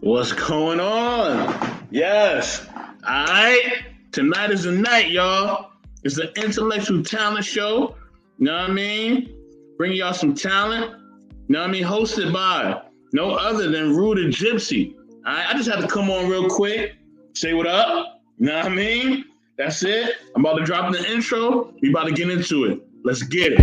What's going on? Yes. All right. Tonight is the night, y'all. It's the intellectual talent show. You know what I mean? Bring y'all some talent. You know what I mean? Hosted by no other than Ruda Gypsy. All right. I just had to come on real quick, say what up. You know what I mean? That's it. I'm about to drop in the intro. We about to get into it. Let's get it.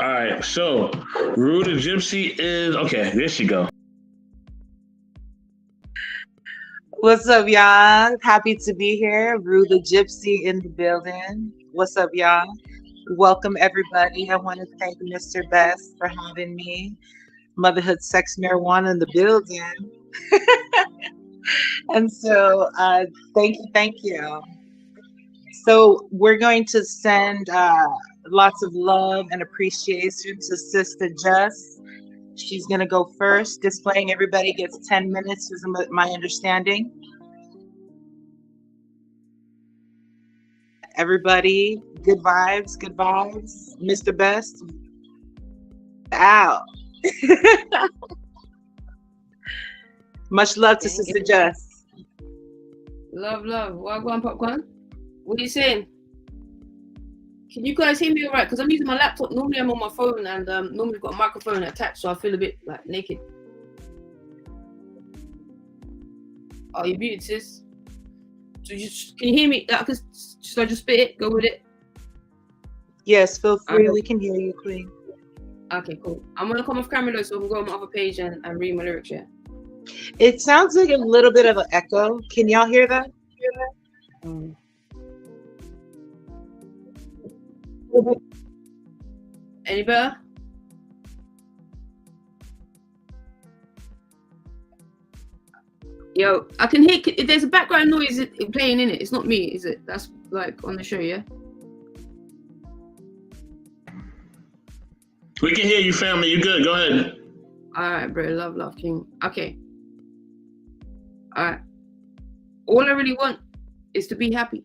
All right, so Ruda Gypsy is okay. There she go. What's up, y'all? Happy to be here. Ruda Gypsy in the building. What's up, y'all? Welcome, everybody. I want to thank Mr. Best for having me. Motherhood, Sex, Marijuana in the building. And so, thank you. So we're going to send lots of love and appreciation to Sister Jess. She's going to go first. Displaying everybody gets 10 minutes is my understanding. Everybody, good vibes, good vibes. Mr. Best, out. Much love to Sister Jess. Love. Wagwan popcorn. What are you saying? Can you guys hear me all right? Because I'm using my laptop. Normally I'm on my phone and normally I've got a microphone attached, so I feel a bit like naked. Oh, you muted, sis. So can you hear me? Should I just spit it? Go with it? Yes, feel free. Okay. We can hear you, Queen. Okay, cool. I'm going to come off camera though, so I can go on my other page and read my lyrics, yeah? It sounds like a little bit of an echo. Can y'all hear that? Any better? Yo, I can hear. There's a background noise playing in it. It's not me, is it? That's like on the show, yeah? We can hear you, family. You good? Go ahead. All right, bro. Love, King. Okay. All right. All I really want is to be happy.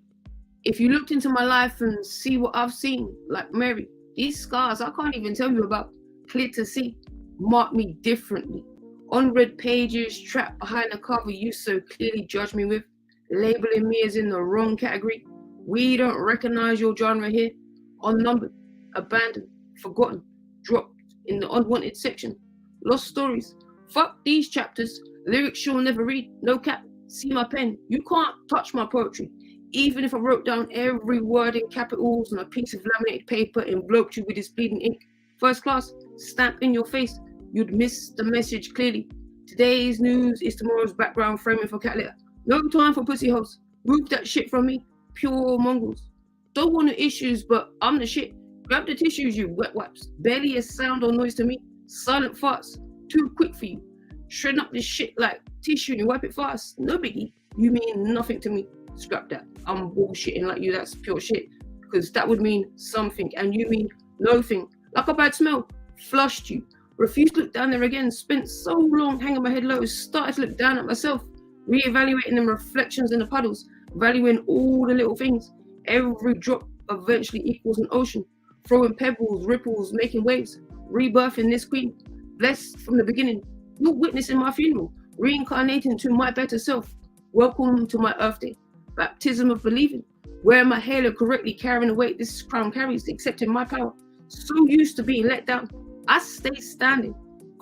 If you looked into my life and see what I've seen, like Mary, these scars I can't even tell you about, clear to see, mark me differently. Unread pages trapped behind a cover you so clearly judge me with, labeling me as in the wrong category. We don't recognize your genre here. Unnumbered, abandoned, forgotten, dropped in the unwanted section. Lost stories. Fuck these chapters. Lyrics you'll never read. No cap. See my pen. You can't touch my poetry. Even if I wrote down every word in capitals on a piece of laminated paper and enveloped you with this bleeding ink, first class, stamp in your face, you'd miss the message clearly. Today's news is tomorrow's background framing for cat litter. No time for pussy hoes. Move that shit from me. Pure mongrels. Don't want no issues, but I'm the shit. Grab the tissues, you wet wipes. Barely a sound or noise to me. Silent farts. Too quick for you. Shredding up this shit like tissue and wipe it fast. No biggie. You mean nothing to me. Scrap that. I'm bullshitting like you. That's pure shit. Because that would mean something. And you mean nothing. Like a bad smell. Flushed you. Refused to look down there again. Spent so long hanging my head low. Started to look down at myself. Reevaluating them reflections in the puddles. valuing all the little things. Every drop eventually equals an ocean, throwing pebbles, ripples, making waves, rebirthing this queen. Blessed from the beginning, you're witnessing my funeral, reincarnating to my better self. Welcome to my Earth Day, baptism of believing, wearing my halo correctly, carrying the weight this crown carries, accepting my power. So used to being let down, I stay standing.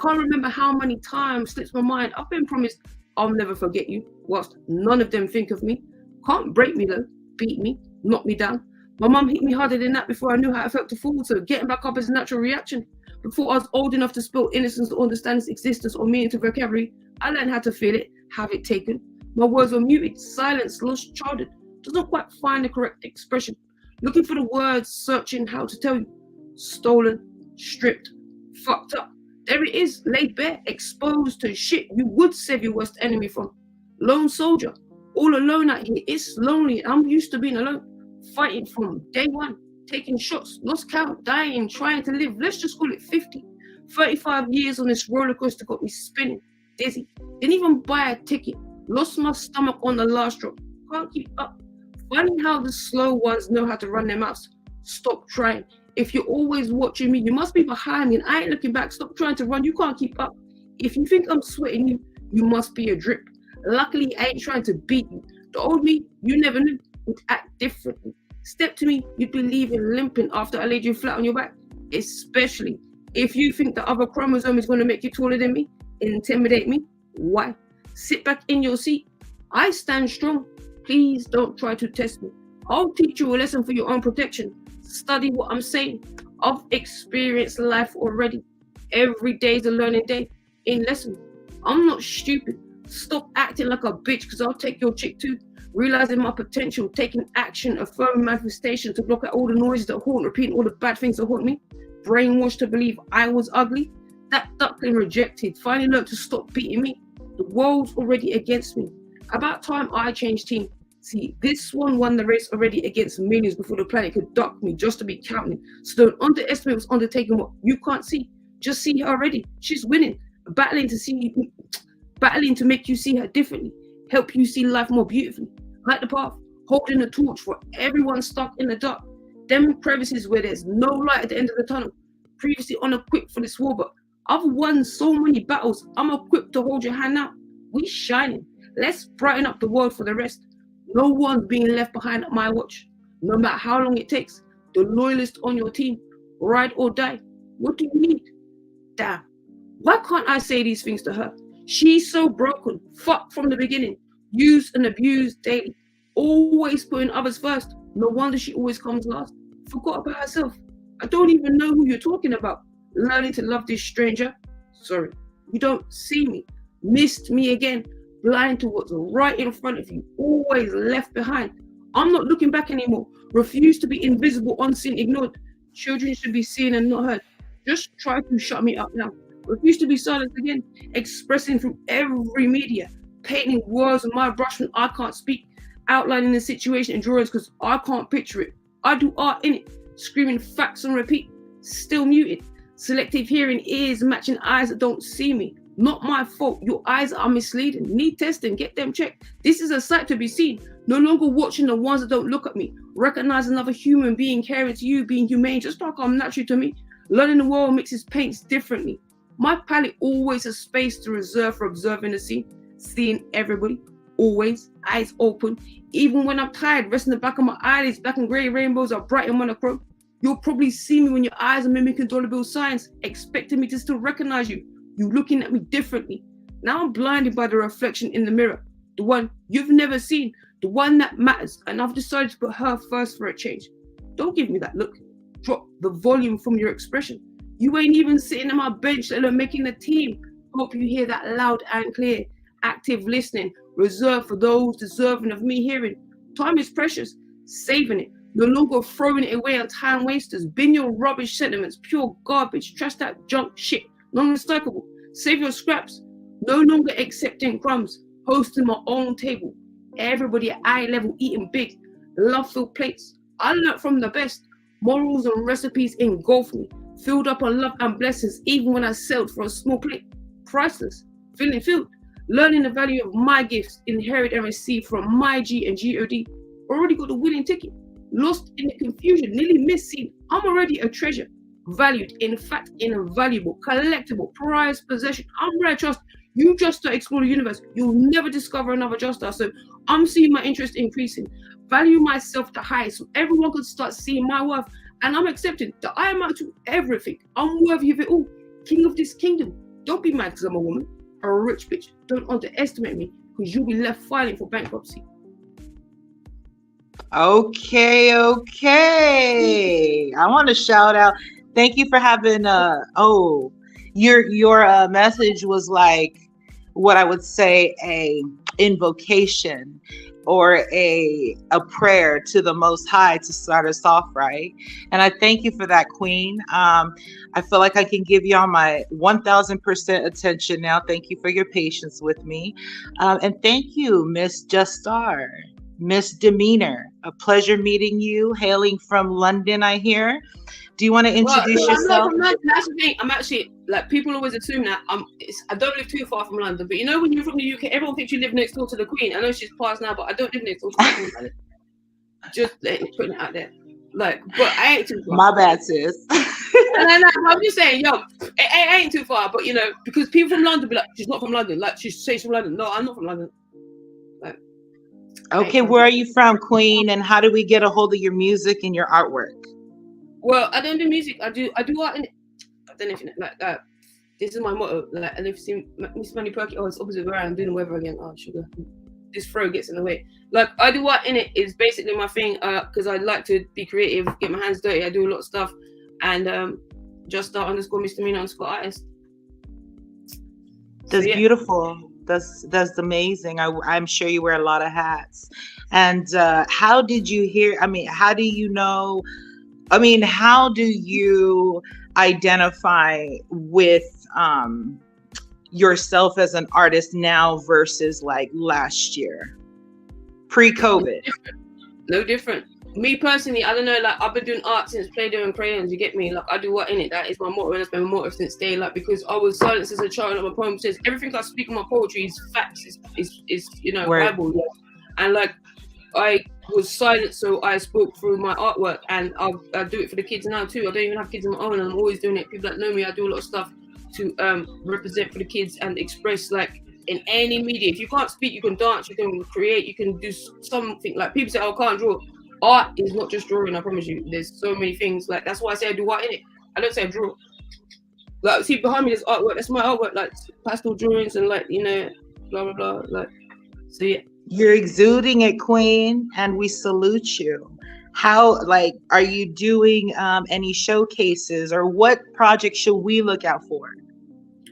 Can't remember how many times slips my mind. I've been promised I'll never forget you, whilst none of them think of me. Can't break me though, beat me, knock me down. My mum hit me harder than that before I knew how it felt to fall, so getting back up is a natural reaction. Before I was old enough to spell innocence to understand its existence or meaning to vocabulary, I learned how to feel it, have it taken. My words were muted, silenced, lost childhood. Does not quite find the correct expression. Looking for the words, searching how to tell you. Stolen, stripped, fucked up. There it is, laid bare, exposed to shit you would save your worst enemy from. Lone soldier, all alone out here. It's lonely. I'm used to being alone. Fighting from day one, taking shots, lost count, dying, trying to live. Let's just call it 50. 35 years on this roller coaster got me spinning, dizzy. Didn't even buy a ticket. Lost my stomach on the last drop. Can't keep up. Finding how the slow ones know how to run their mouths. Stop trying. If you're always watching me, you must be behind me and I ain't looking back. Stop trying to run. You can't keep up. If you think I'm sweating you, you must be a drip. Luckily, I ain't trying to beat you. The old me, you never knew, would act differently. Step to me, you'd be leaving limping after I laid you flat on your back. Especially if you think the other chromosome is going to make you taller than me, intimidate me. Why? Sit back in your seat. I stand strong. Please don't try to test me. I'll teach you a lesson for your own protection. Study what I'm saying. I've experienced life already. Every day's a learning day. In lesson. I'm not stupid. Stop acting like a bitch because I'll take your chick too. Realizing my potential, taking action, affirming manifestation to block out all the noises that haunt, repeating all the bad things that haunt me. Brainwashed to believe I was ugly. That duckling rejected. Finally learned to stop beating me. The world's already against me. About time I changed team. See, this one won the race already against millions before the planet could duck me just to be counting. So don't underestimate what's undertaking what you can't see. Just see her already. She's winning. Battling to make you see her differently. Help you see life more beautifully. Light the path. Holding a torch for everyone stuck in the dark. Them crevices where there's no light at the end of the tunnel. Previously unequipped for this war, but I've won so many battles. I'm equipped to hold your hand now. We shining. Let's brighten up the world for the rest. No one's being left behind at my watch. No matter how long it takes. The loyalist on your team. Ride or die. What do you need? Damn. Why can't I say these things to her? She's so broken. Fucked from the beginning. Used and abused daily. Always putting others first. No wonder she always comes last. Forgot about herself. I don't even know who you're talking about. Learning to love this stranger. Sorry. You don't see me. Missed me again. Blind to what's right in front of you. Always left behind. I'm not looking back anymore. Refuse to be invisible, unseen, ignored. Children should be seen and not heard. Just try to shut me up now. Refuse to be silenced again. Expressing through every media. Painting words on my brush when I can't speak. Outlining the situation in drawings because I can't picture it. I do art in it. Screaming facts on repeat. Still muted. Selective hearing, ears matching eyes that don't see me. Not my fault. Your eyes are misleading. Need testing. Get them checked. This is a sight to be seen. No longer watching the ones that don't look at me. Recognize another human being caring to you, being humane, just like I'm natural to me. Learning the world mixes paints differently. My palette always has space to reserve for observing the scene. Seeing everybody. Always. Eyes open. Even when I'm tired, resting the back of my eyelids. Black and grey rainbows are bright and monochrome. You'll probably see me when your eyes are mimicking dollar bill signs, expecting me to still recognize you. You looking at me differently. Now I'm blinded by the reflection in the mirror. The one you've never seen. The one that matters. And I've decided to put her first for a change. Don't give me that look. Drop the volume from your expression. You ain't even sitting on my bench, let alone making the team. Hope you hear that loud and clear. Active listening. Reserved for those deserving of me hearing. Time is precious. Saving it. No longer throwing it away on time wasters. Bin your rubbish sentiments. Pure garbage. Trash that junk shit. Non-recyclable. Save your scraps. No longer accepting crumbs. Hosting my own table. Everybody at eye level eating big. Love-filled plates. I learned from the best. Morals and recipes engulf me. Filled up on love and blessings even when I settled for a small plate. Priceless. Feeling filled. learning the value of my gifts, inherit and receive from my G and God. Already got the winning ticket. Lost in the confusion, nearly missing. I'm already a treasure, valued, in fact, invaluable, collectible, prized possession. I'm rare, trust. You just start explore the universe. You'll never discover another just star. So I'm seeing my interest increasing. Value myself the highest so everyone can start seeing my worth. And I'm accepting that I amount to everything. I'm worthy of it all. King of this kingdom. Don't be mad because I'm a woman or a rich bitch. Don't underestimate me because you'll be left filing for bankruptcy. Okay. I want to shout out. Thank you for having your message was like what I would say a invocation or a prayer to the Most High to start us off right. And I thank you for that, Queen. I feel like I can give y'all my 1000% attention now. Thank you for your patience with me. And thank you, Miss Just Star. Miss Demeanor, a pleasure meeting you, hailing from London, I hear. Do you want to introduce yourself? I'm not from London. That's the thing. I'm actually, like, people always assume that I don't live too far from London. But you know, when you're from the UK, everyone thinks you live next door to the Queen. I know she's passed now, but I don't live next door to the Queen. Just putting it out there. Like, but I ain't too far. My bad, sis. No, I'm just saying, yo, it ain't too far. But you know, because people from London be like, she's not from London. Like, she says she's from London. No, I'm not from London. Like, okay, where are you from, Queen? And how do we get a hold of your music and your artwork? Well, I don't do music. I do art in it. I don't know if you know, like that. This is my motto. Like, and if you see Miss Money Perky, it's opposite where I'm doing the weather again. Oh, sugar. This throw gets in the way. Like, I do art in it is basically my thing. Because I like to be creative, get my hands dirty. I do a lot of stuff, and just start _misdemeanor_artist. That's beautiful. That's amazing. I'm sure you wear a lot of hats. And how did you hear? I mean, how do you know? I mean, how do you identify with yourself as an artist now versus like last year, pre-COVID? No different. Me personally, I don't know. Like, I've been doing art since Play-Doh and crayons. You get me? Like, I do art in it. That is my motto, and that's been my motto since day. Like, because I was silenced as a child. Like, my poem says everything I speak in my poetry is facts. Is you know, Bible. Yeah. And like, I was silent, so I spoke through my artwork, and I do it for the kids now too. I don't even have kids of my own, and I'm always doing it. People that know me, I do a lot of stuff to represent for the kids and express, like, in any media. If you can't speak, you can dance, you can create, you can do something. Like, people say, "Oh, I can't draw." Art is not just drawing. I promise you. There's so many things. Like, that's why I say I do art in it. I don't say I draw. Like, see behind me, there's artwork. That's my artwork. Like pastel drawings and, like, you know, blah blah blah. Like, so yeah. You're exuding it, Queen, and we salute you. How, like, are you doing any showcases, or what projects should we look out for?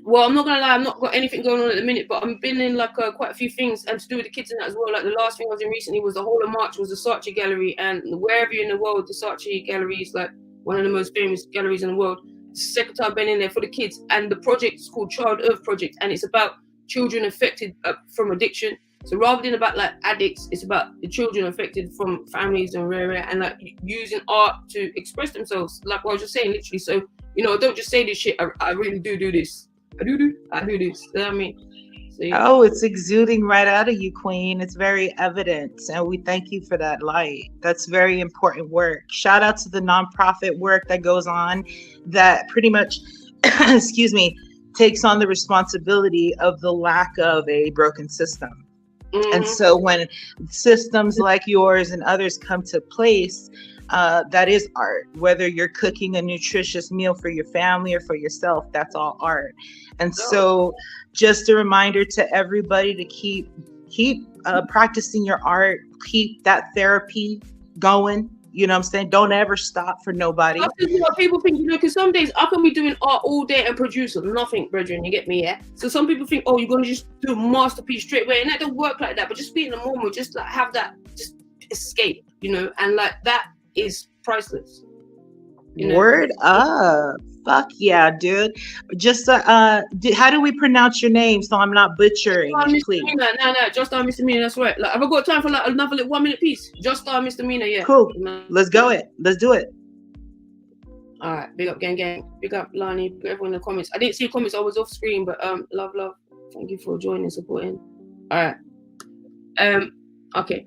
Well, I'm not gonna lie, I've not got anything going on at the minute, but I've been in like quite a few things and to do with the kids and that as well. Like, the last thing I was in recently was the whole of March was the Saatchi Gallery, and wherever you're in the world, the Saatchi Gallery is like one of the most famous galleries in the world. It's the second time I've been in there for the kids, and the project is called Child Earth Project, and it's about children affected from addiction. So rather than about like addicts, it's about the children affected from families and and like using art to express themselves. Like what I was just saying, literally. So, you know, I don't just say this shit. I really do this. I do this. You know what I mean? So, yeah. Oh, it's exuding right out of you, Queen. It's very evident, and we thank you for that light. That's very important work. Shout out to the nonprofit work that goes on, that pretty much, excuse me, takes on the responsibility of the lack of a broken system. Mm-hmm. And so when systems like yours and others come to place, that is art. Whether you're cooking a nutritious meal for your family or for yourself, that's all art. And so just a reminder to everybody to keep practicing your art, keep that therapy going. You know what I'm saying? Don't ever stop for nobody. That's what people think, you know, because some days I can be doing art all day and produce nothing, brethren, you get me, yeah? So some people think, oh, you're going to just do a masterpiece straight away, and that don't work like that, but just be in the moment, just like have that, just escape, you know, and like that is priceless. You know? Word up. Fuck yeah, dude. Just how do we pronounce your name so I'm not butchering? Please. No, Just Star Misdemeanor, that's right. Like, have I got time for like another like 1 minute piece? Just Star Misdemeanor, yeah. Cool. Let's do it. All right, big up gang. Big up Lani, big up everyone in the comments. I didn't see comments, I was off screen, but love. Thank you for joining, supporting. All right. Okay.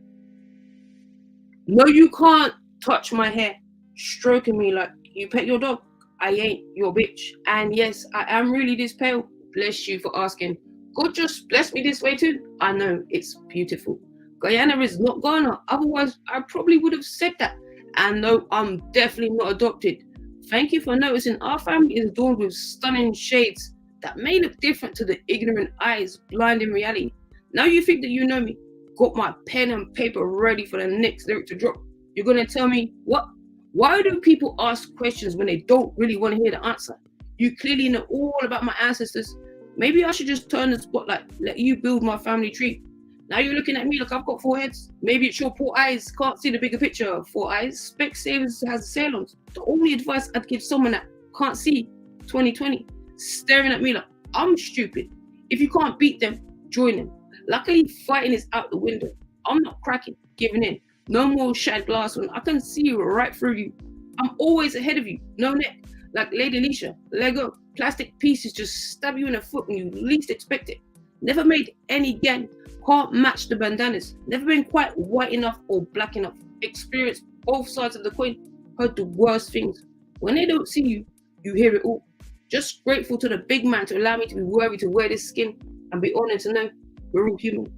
No, you can't touch my hair, stroking me like you pet your dog. I ain't your bitch. And yes, I am really this pale. Bless you for asking. God just bless me this way too. I know, it's beautiful. Guyana is not Ghana. Otherwise, I probably would have said that. And no, I'm definitely not adopted. Thank you for noticing our family is adorned with stunning shades that may look different to the ignorant eyes blind in reality. Now you think that you know me. Got my pen and paper ready for the next lyric to drop. You're gonna tell me what? Why do people ask questions when they don't really want to hear the answer? You clearly know all about my ancestors. Maybe I should just turn the spotlight, let you build my family tree. Now you're looking at me like I've got 4 heads. Maybe it's your poor eyes can't see the bigger picture. 4 eyes, Specsavers has sailons. The only advice I'd give someone that can't see 2020, staring at me like I'm stupid. If you can't beat them, join them. Luckily, fighting is out the window. I'm not cracking, giving in. No more shattered glass when I can see right through you. I'm always ahead of you, no neck. Like Lady Alicia, Lego, plastic pieces just stab you in the foot when you least expect it. Never made any gang, can't match the bandanas. Never been quite white enough or black enough. Experienced both sides of the coin, heard the worst things. When they don't see you, you hear it all. Just grateful to the big man to allow me to be worthy to wear this skin and be honored to know we're all human.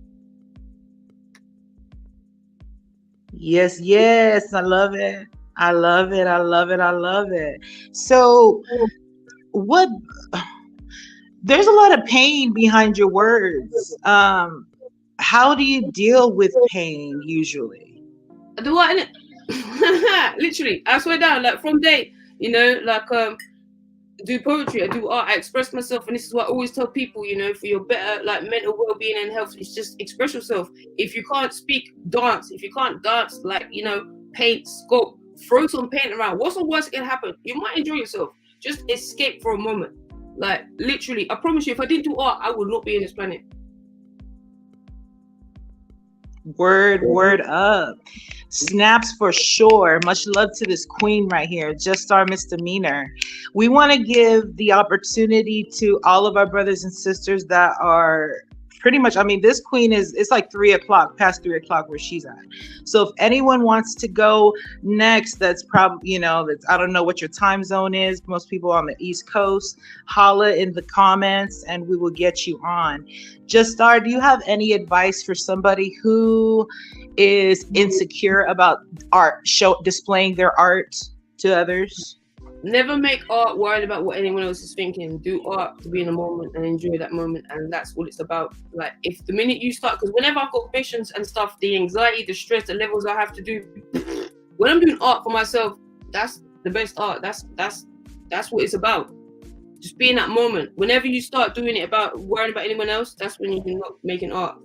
Yes, yes, I love it. I love it. I love it. I love it. So, what? There's a lot of pain behind your words. How do you deal with pain usually? Do what? Literally, I swear down. Like from day, you know, like do poetry, I do art, I express myself, and this is what I always tell people, you know, for your better like mental well-being and health, it's just express yourself. If you can't speak, dance. If you can't dance, like, you know, paint, sculpt, throw some paint around. What's the worst that can happen? You might enjoy yourself. Just escape for a moment. Like literally, I promise you, if I didn't do art, I would not be on this planet. Word up. Snaps for sure. Much love to this queen right here, just our misdemeanor. We want to give the opportunity to all of our brothers and sisters that are pretty much, I mean, this queen it's like 3 o'clock, past 3 o'clock where she's at. So if anyone wants to go next, that's probably, you know, that's, I don't know what your time zone is. Most people on the East Coast, holla in the comments and we will get you on. Justar, do you have any advice for somebody who is insecure about art, displaying their art to others? Never make art worried about what anyone else is thinking. Do art to be in the moment and enjoy that moment, and that's what it's about. Like, if the minute you start, because whenever I've got patients and stuff, the anxiety, the stress, the levels I have to do, when I'm doing art for myself, that's the best art. That's what it's about. Just be in that moment. Whenever you start doing it about worrying about anyone else, that's when you're not making art.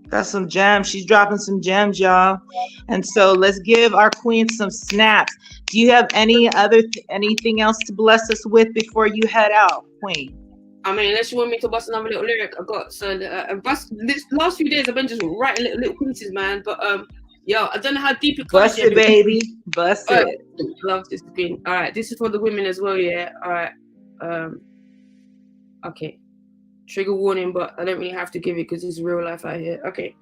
That's some gems. She's dropping some gems, y'all. And so let's give our queen some snaps. Do you have anything else to bless us with before you head out, queen? I mean, unless you want me to bust another little lyric, I got this last few days I've been just writing little pieces, man. But yo, I don't know how deep it goes. Bust it, baby. Bust it. Love this queen. All right, this is for the women as well, yeah. All right. Okay. Trigger warning, but I don't really have to give it because it's real life out here. Okay.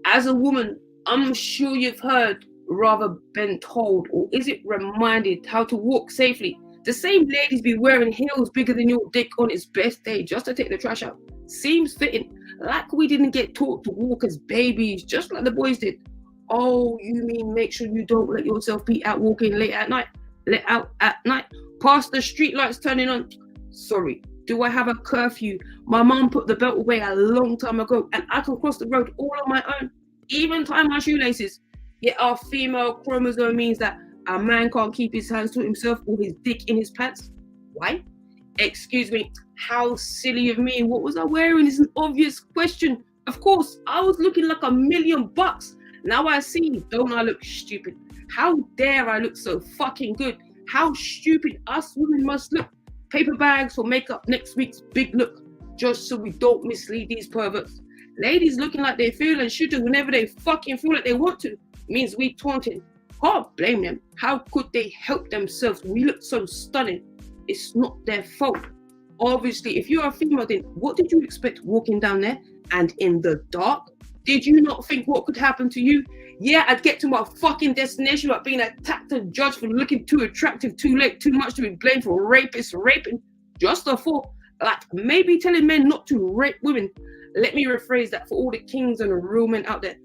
As a woman, I'm sure you've heard, rather been told, or is it reminded, how to walk safely. The same ladies be wearing heels bigger than your dick on its best day just to take the trash out. Seems fitting. Like we didn't get taught to walk as babies, just like the boys did. Oh, you mean make sure you don't let yourself be out walking late at night? Let out at night, past the street lights turning on. Sorry. Do I have a curfew? My mom put the belt away a long time ago and I can cross the road all on my own, even tie my shoelaces. Yet our female chromosome means that a man can't keep his hands to himself or his dick in his pants. Why? Excuse me, how silly of me. What was I wearing is an obvious question. Of course, I was looking like $1,000,000. Now I see, don't I look stupid? How dare I look so fucking good? How stupid us women must look. Paper bags for makeup next week's big look, just so we don't mislead these perverts. Ladies looking like they feel and should do whenever they fucking feel like they want to means we taunting. Can't blame them. How could they help themselves? We look so stunning. It's not their fault. Obviously, if you're a female, then what did you expect walking down there and in the dark? Did you not think what could happen to you? Yeah, I'd get to my fucking destination without being attacked and judged for looking too attractive, too late, too much to be blamed for rapists raping. Just a thought, like maybe telling men not to rape women. Let me rephrase that for all the kings and the real men out there.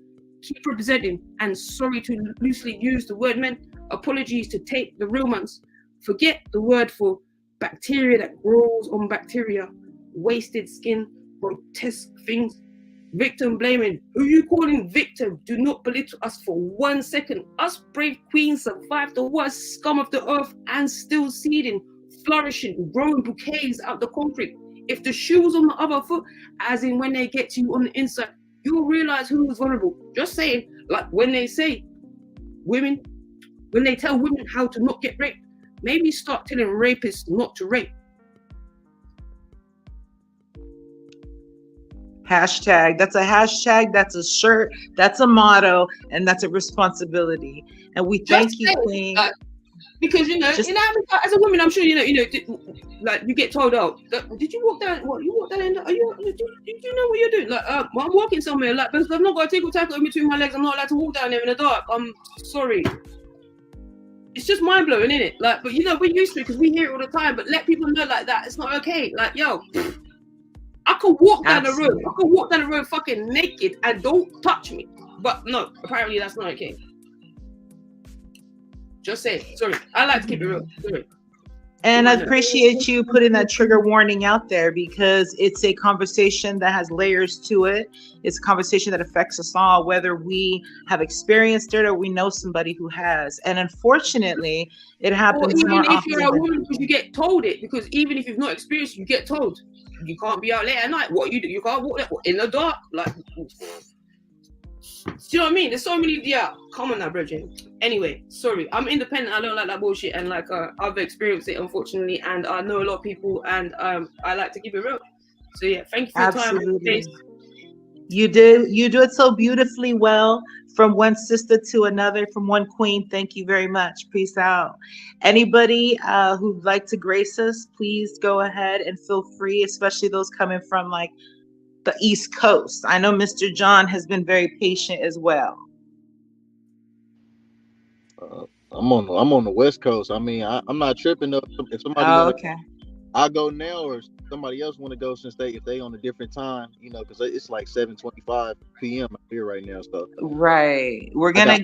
Keep representing, and sorry to loosely use the word men. Apologies to take the real ones. Forget the word for bacteria that grows on bacteria. Wasted skin, grotesque things. Victim blaming. Who you calling victim? Do not belittle us for 1 second. Us brave queens survived the worst scum of the earth and still seeding, flourishing, growing bouquets out the concrete. If the shoe was on the other foot, as in when they get to you on the inside, you'll realize who was vulnerable. Just saying, like when they say women, when they tell women how to not get raped, maybe start telling rapists not to rape. Hashtag. That's a hashtag. That's a shirt. That's a motto, and that's a responsibility. And we thank you, Queen. Because in Africa, as a woman, I'm sure like you get told, oh, did you walk down? What you walk down? Do you know what you're doing? Like, I'm walking somewhere, like, because I've not got a tickle tackle in between my legs. I'm not allowed to walk down there in the dark. I'm sorry. It's just mind blowing, isn't it? Like, but we're used to it because we hear it all the time. But let people know like that. It's not okay. Like, yo. I could walk down the road. I could walk down the road fucking naked and don't touch me. But no, apparently that's not okay. Just say, sorry. I like to keep it real. Sorry. And I appreciate you putting that trigger warning out there, because it's a conversation that has layers to it. It's a conversation that affects us all, whether we have experienced it or we know somebody who has. And unfortunately, it happens more often. If you're a woman, because you get told it. Because even if you've not experienced it, you get told. You can't be out late at night. What you do? You can't walk in the dark. Like, do you know what I mean? There's so many. Yeah, come on now, Bridget. Anyway, sorry. I'm independent. I don't like that bullshit, and like I've experienced it, unfortunately, and I know a lot of people, and I like to keep it real. So yeah, thank you for your time. You do it so beautifully well. From one sister to another, from one queen. Thank you very much. Peace out. Anybody who'd like to grace us, please go ahead and feel free, especially those coming from like the East Coast. I know Mr. John has been very patient as well. I'm on the West Coast. I mean, I'm not tripping though. If somebody okay. I'll go now, or somebody else want to go since if they on a different time, because it's like 7:25 p.m. here right now. So right, we're gonna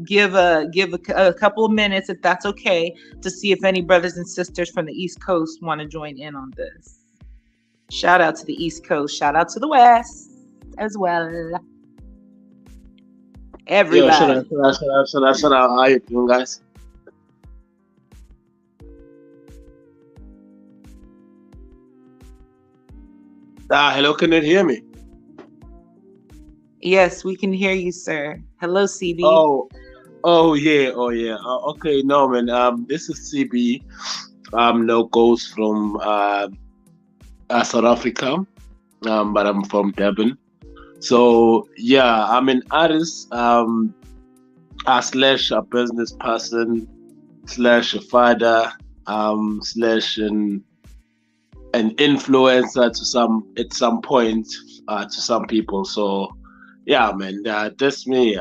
give a couple of minutes, if that's okay, to see if any brothers and sisters from the East Coast want to join in on this. Shout out to the East Coast. Shout out to the West as well. Everybody. Yeah, shout out. How you doing, guys? Hello, can you hear me? Yes, we can hear you, sir. Hello, CB. Oh yeah. Okay, no, man. This is CB. No goes from South Africa. But I'm from Durban. So yeah, I'm an artist. Slash a business person, slash a father, slash an influencer at some point to some people. So yeah, man, that's me.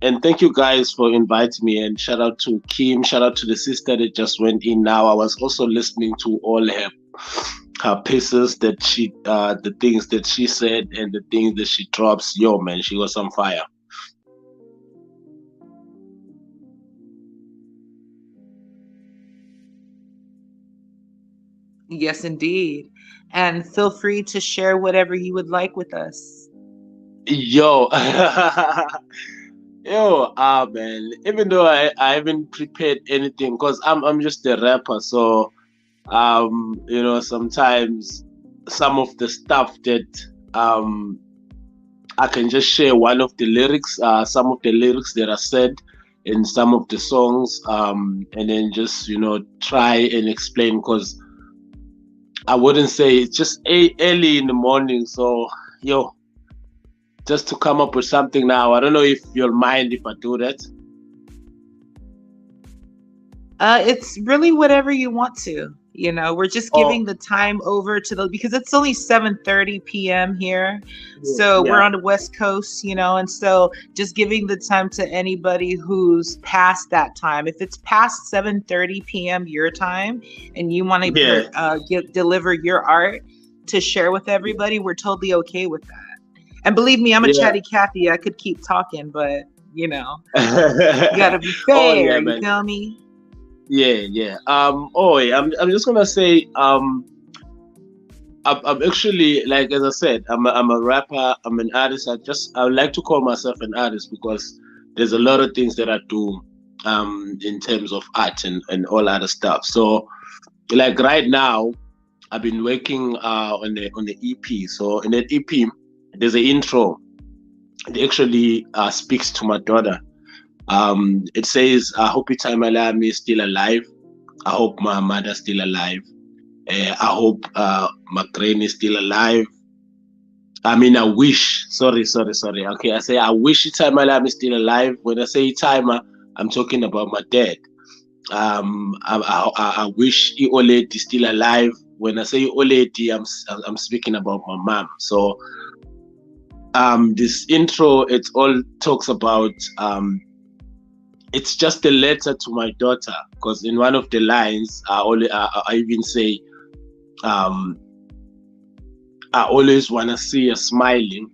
And thank you guys for inviting me, and shout out to Kim, shout out to the sister that just went in now. I was also listening to all her pieces that she the things that she said and the things that she drops. Yo, man, she was on fire. Yes, indeed. And feel free to share whatever you would like with us. Yo, man. Even though I haven't prepared anything, because I'm just a rapper, so sometimes some of the stuff that I can just share one of the lyrics, some of the lyrics that are said in some of the songs, and then just try and explain, because I wouldn't say it's just early in the morning. So, just to come up with something now. I don't know if you'll mind if I do that. It's really whatever you want to. You know, we're just Oh. giving the time over to the, because it's only 7:30 p.m. here. So we're Yeah. on the West Coast, you know, and so just giving the time to anybody who's past that time. If it's past 7:30 p.m. your time and you want to Yeah. deliver your art to share with everybody, we're totally okay with that. And believe me, I'm a Yeah. chatty Cathy. I could keep talking, but you know, you gotta be fair. Oh yeah, you man. feel me? Yeah. I'm just gonna say, I'm actually, like, as I said, I'm a rapper, I'm an artist. I would like to call myself an artist because there's a lot of things that I do in terms of art and all other stuff. So like right now, I've been working on the EP. So in that EP, there's an intro. It actually speaks to my daughter. It says, I hope Itamalami is still alive. I hope my mother's still alive. I hope my granny is still alive. I mean, I wish. Sorry. Okay, I say I wish Itamalami is still alive. When I say Itima, I'm talking about my dad. I wish Ioledi is still alive. When I say Ioledi, I'm speaking about my mom. So this intro, it all talks about it's just a letter to my daughter, because in one of the lines I even say I always want to see her smiling.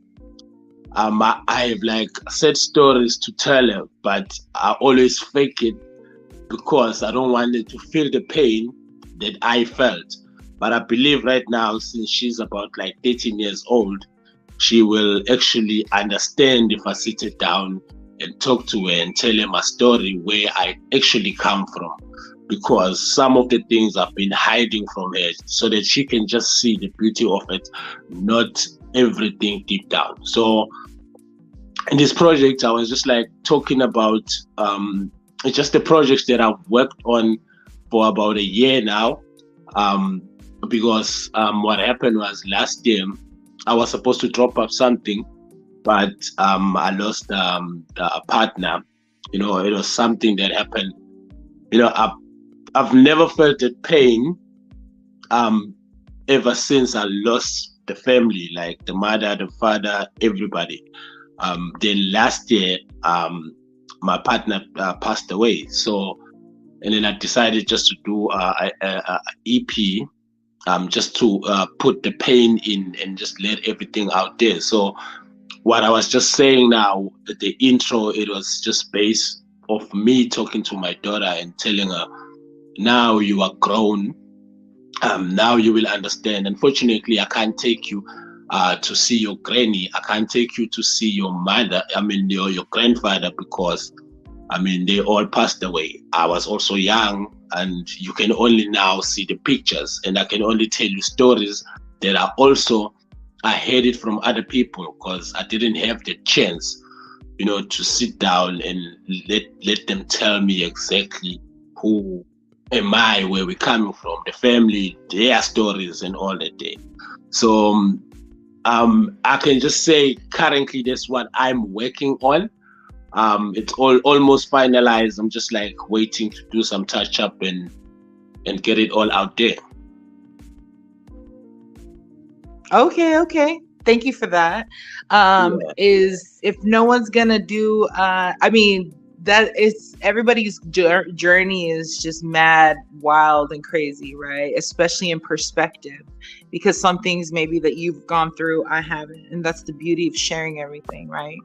I have like sad stories to tell her, but I always fake it because I don't want her to feel the pain that I felt. But I believe right now, since she's about like 13 years old, she will actually understand if I sit her down and talk to her and tell her my story, where I actually come from. Because some of the things I've been hiding from her so that she can just see the beauty of it, not everything deep down. So in this project, I was just like talking about it's just the projects that I've worked on for about a year now. Because what happened was last year, I was supposed to drop up something, but I lost a partner. You know, it was something that happened. You know, I've never felt that pain ever since I lost the family, like the mother, the father, everybody. Then last year, my partner passed away. So, and then I decided just to do a EP, just to put the pain in and just let everything out there. So what I was just saying now, the intro, it was just based off me talking to my daughter and telling her, now you are grown, now you will understand. Unfortunately, I can't take you to see your granny. I can't take you to see your mother, your grandfather, because they all passed away. I was also young, and you can only now see the pictures, and I can only tell you stories that are also, I heard it from other people, because I didn't have the chance, to sit down and let them tell me exactly who am I, where we're coming from, the family, their stories and all that day. So I can just say currently that's what I'm working on. It's almost finalized. I'm just like waiting to do some touch up and get it all out there. Okay. Thank you for that. Is if no one's gonna do, that is, everybody's journey is just mad, wild, and crazy, right? Especially in perspective, because some things maybe that you've gone through, I haven't, and that's the beauty of sharing everything, right?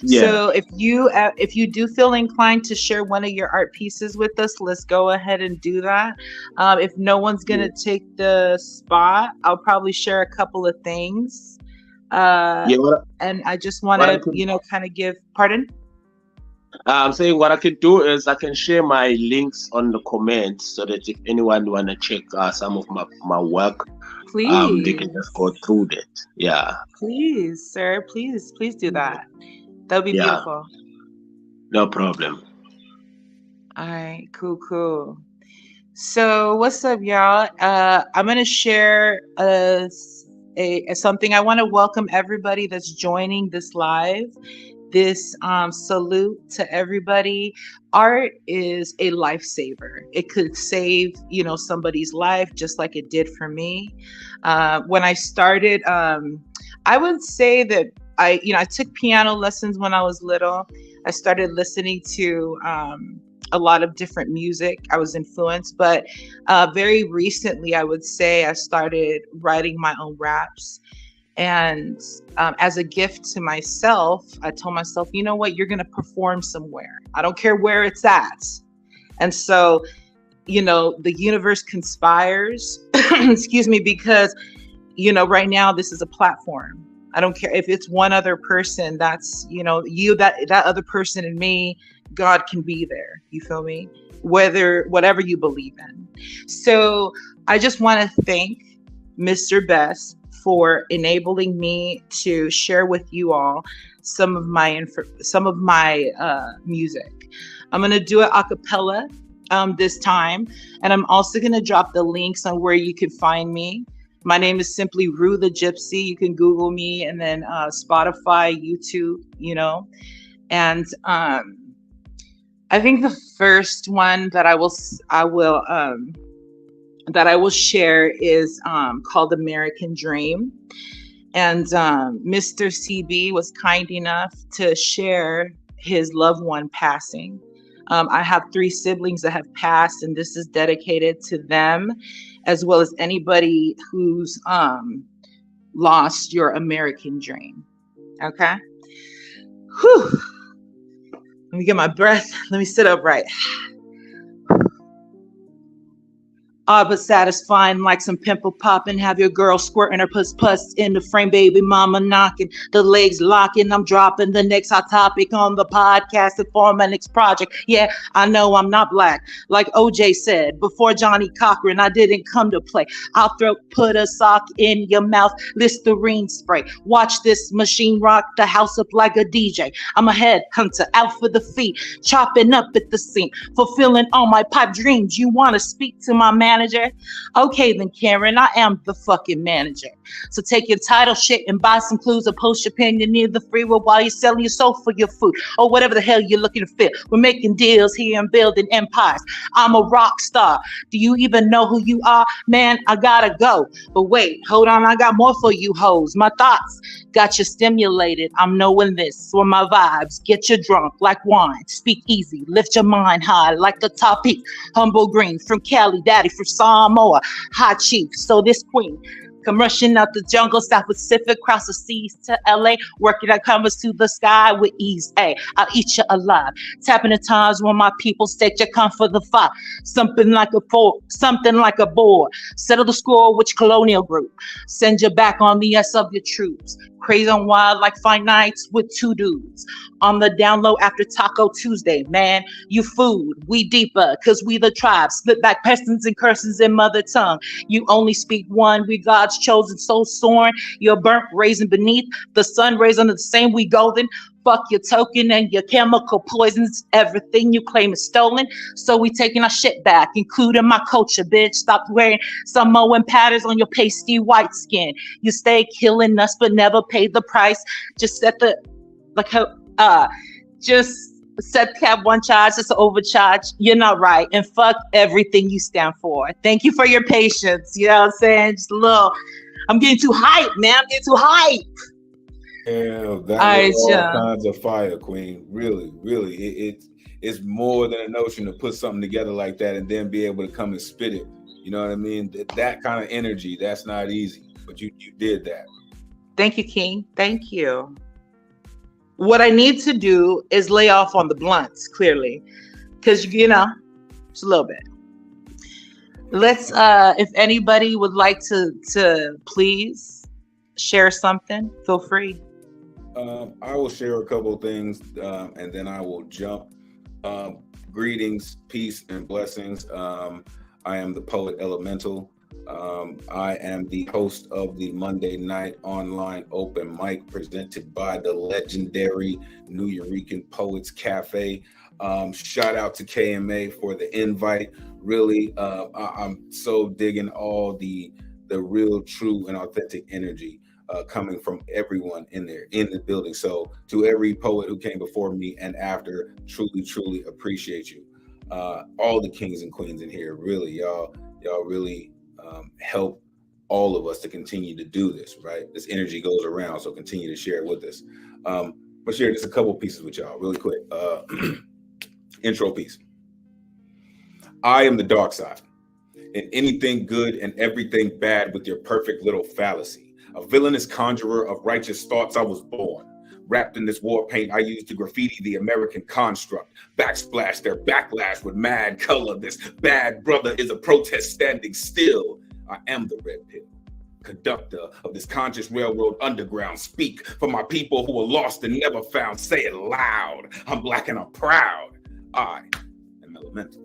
Yeah. So if you do feel inclined to share one of your art pieces with us, let's go ahead and do that. If no one's gonna take the spot, I'll probably share a couple of things. And I just want to, kind of give. Pardon? I'm saying what I can do is I can share my links on the comments so that if anyone want to check some of my work, please, they can just go through that. Yeah. Please, sir. Please do that. That would be beautiful. No problem. All right. Cool. So what's up, y'all? I'm gonna share something. I want to welcome everybody that's joining this live. this salute to everybody. Art is a lifesaver. It could save, somebody's life just like it did for me. When I started, I would say that I took piano lessons when I was little. I started listening to a lot of different music. I was influenced, but very recently, I would say I started writing my own raps. And as a gift to myself, I told myself, you know what, you're going to perform somewhere. I don't care where it's at. And so, the universe conspires, excuse me, because, right now this is a platform. I don't care if it's one other person, that's, that other person and me, God can be there. You feel me? Whatever you believe in. So I just want to thank Mr. Best for enabling me to share with you all some of my music. I'm going to do it a cappella this time. And I'm also going to drop the links on where you can find me. My name is simply Rue the Gypsy. You can Google me, and then Spotify, YouTube, and I think the first one that I will share is called American Dream. And Mr. CB was kind enough to share his loved one passing. I have 3 siblings that have passed, and this is dedicated to them, as well as anybody who's lost your American dream. Okay? Whew. Let me get my breath. Let me sit upright. But satisfying like some pimple popping. Have your girl squirting her puss in the frame, baby mama knocking, the legs locking. I'm dropping the next hot topic on the podcast and for my next project. Yeah, I know I'm not black. Like OJ said, before Johnny Cochran, I didn't come to play. I'll put a sock in your mouth, Listerine spray. Watch this machine rock the house up like a DJ. I'm a head hunter, out for the feet, chopping up at the seam, fulfilling all my pipe dreams. You want to speak to my manager? Okay, then Karen, I am the fucking manager. So take your title shit and buy some clues or post your opinion near the freeway while you're selling your soul for your food or whatever the hell you're looking to fit. We're making deals here and building empires. I'm a rock star. Do you even know who you are? Man, I gotta go. But wait, hold on, I got more for you hoes. My thoughts got you stimulated. I'm knowing this for my vibes. Get you drunk like wine. Speak easy. Lift your mind high like the top peak. Humble green from Cali, daddy from Samoa. High chief, so this queen. Come rushing out the jungle, South Pacific, cross the seas to LA, working our canvas to the sky with ease. Hey, I'll eat you alive. Tapping the times when my people state you come for the fight. Something like a board. Settle the score with your colonial group. Send you back on the S of your troops. Crazy on wild like fine nights with 2 dudes. On the down low after Taco Tuesday, man, you food, we deeper, cause we the tribe. Slip back pestilence and curses in mother tongue. You only speak one, we God's chosen soul soaring. You're burnt, raising beneath the sun, raised under the same, we golden. Fuck your token and your chemical poisons. Everything you claim is stolen. So we taking our shit back, including my culture, bitch. Stop wearing Samoan patterns on your pasty white skin. You stay killing us, but never pay the price. Just set cap one charge, just overcharge. You're not right. And fuck everything you stand for. Thank you for your patience. You know what I'm saying? Just a little, I'm getting too hype, man. I'm getting too hype. Yeah, that was all kinds of fire, Queen. Really, really. It's more than a notion to put something together like that and then be able to come and spit it. You know what I mean? That kind of energy, that's not easy. But you did that. Thank you, King. Thank you. What I need to do is lay off on the blunts, clearly. Because, just a little bit. Let's, if anybody would like to please share something, feel free. I will share a couple of things and then I will jump. Greetings, peace, and blessings. I am the poet Elemental. I am the host of the Monday night online open mic presented by the legendary New Eurekan Poets Cafe. Shout out to KMA for the invite. Really, I'm so digging all the real, true, and authentic energy. coming from everyone in the building. So to every poet who came before me and after, truly appreciate you. All the kings and queens in here, really, y'all really help all of us to continue to do this, right? This energy goes around, so continue to share it with us. But share just a couple pieces with y'all really quick. Intro piece. I am the dark side, and anything good and everything bad with your perfect little fallacy. A villainous conjurer of righteous thoughts I was born. Wrapped in this war paint I used to graffiti the American construct. Backsplash their backlash with mad color. This bad brother is a protest standing still. I am the red pill. Conductor of this conscious railroad underground. Speak for my people who are lost and never found. Say it loud. I'm black and I'm proud. I am elemental.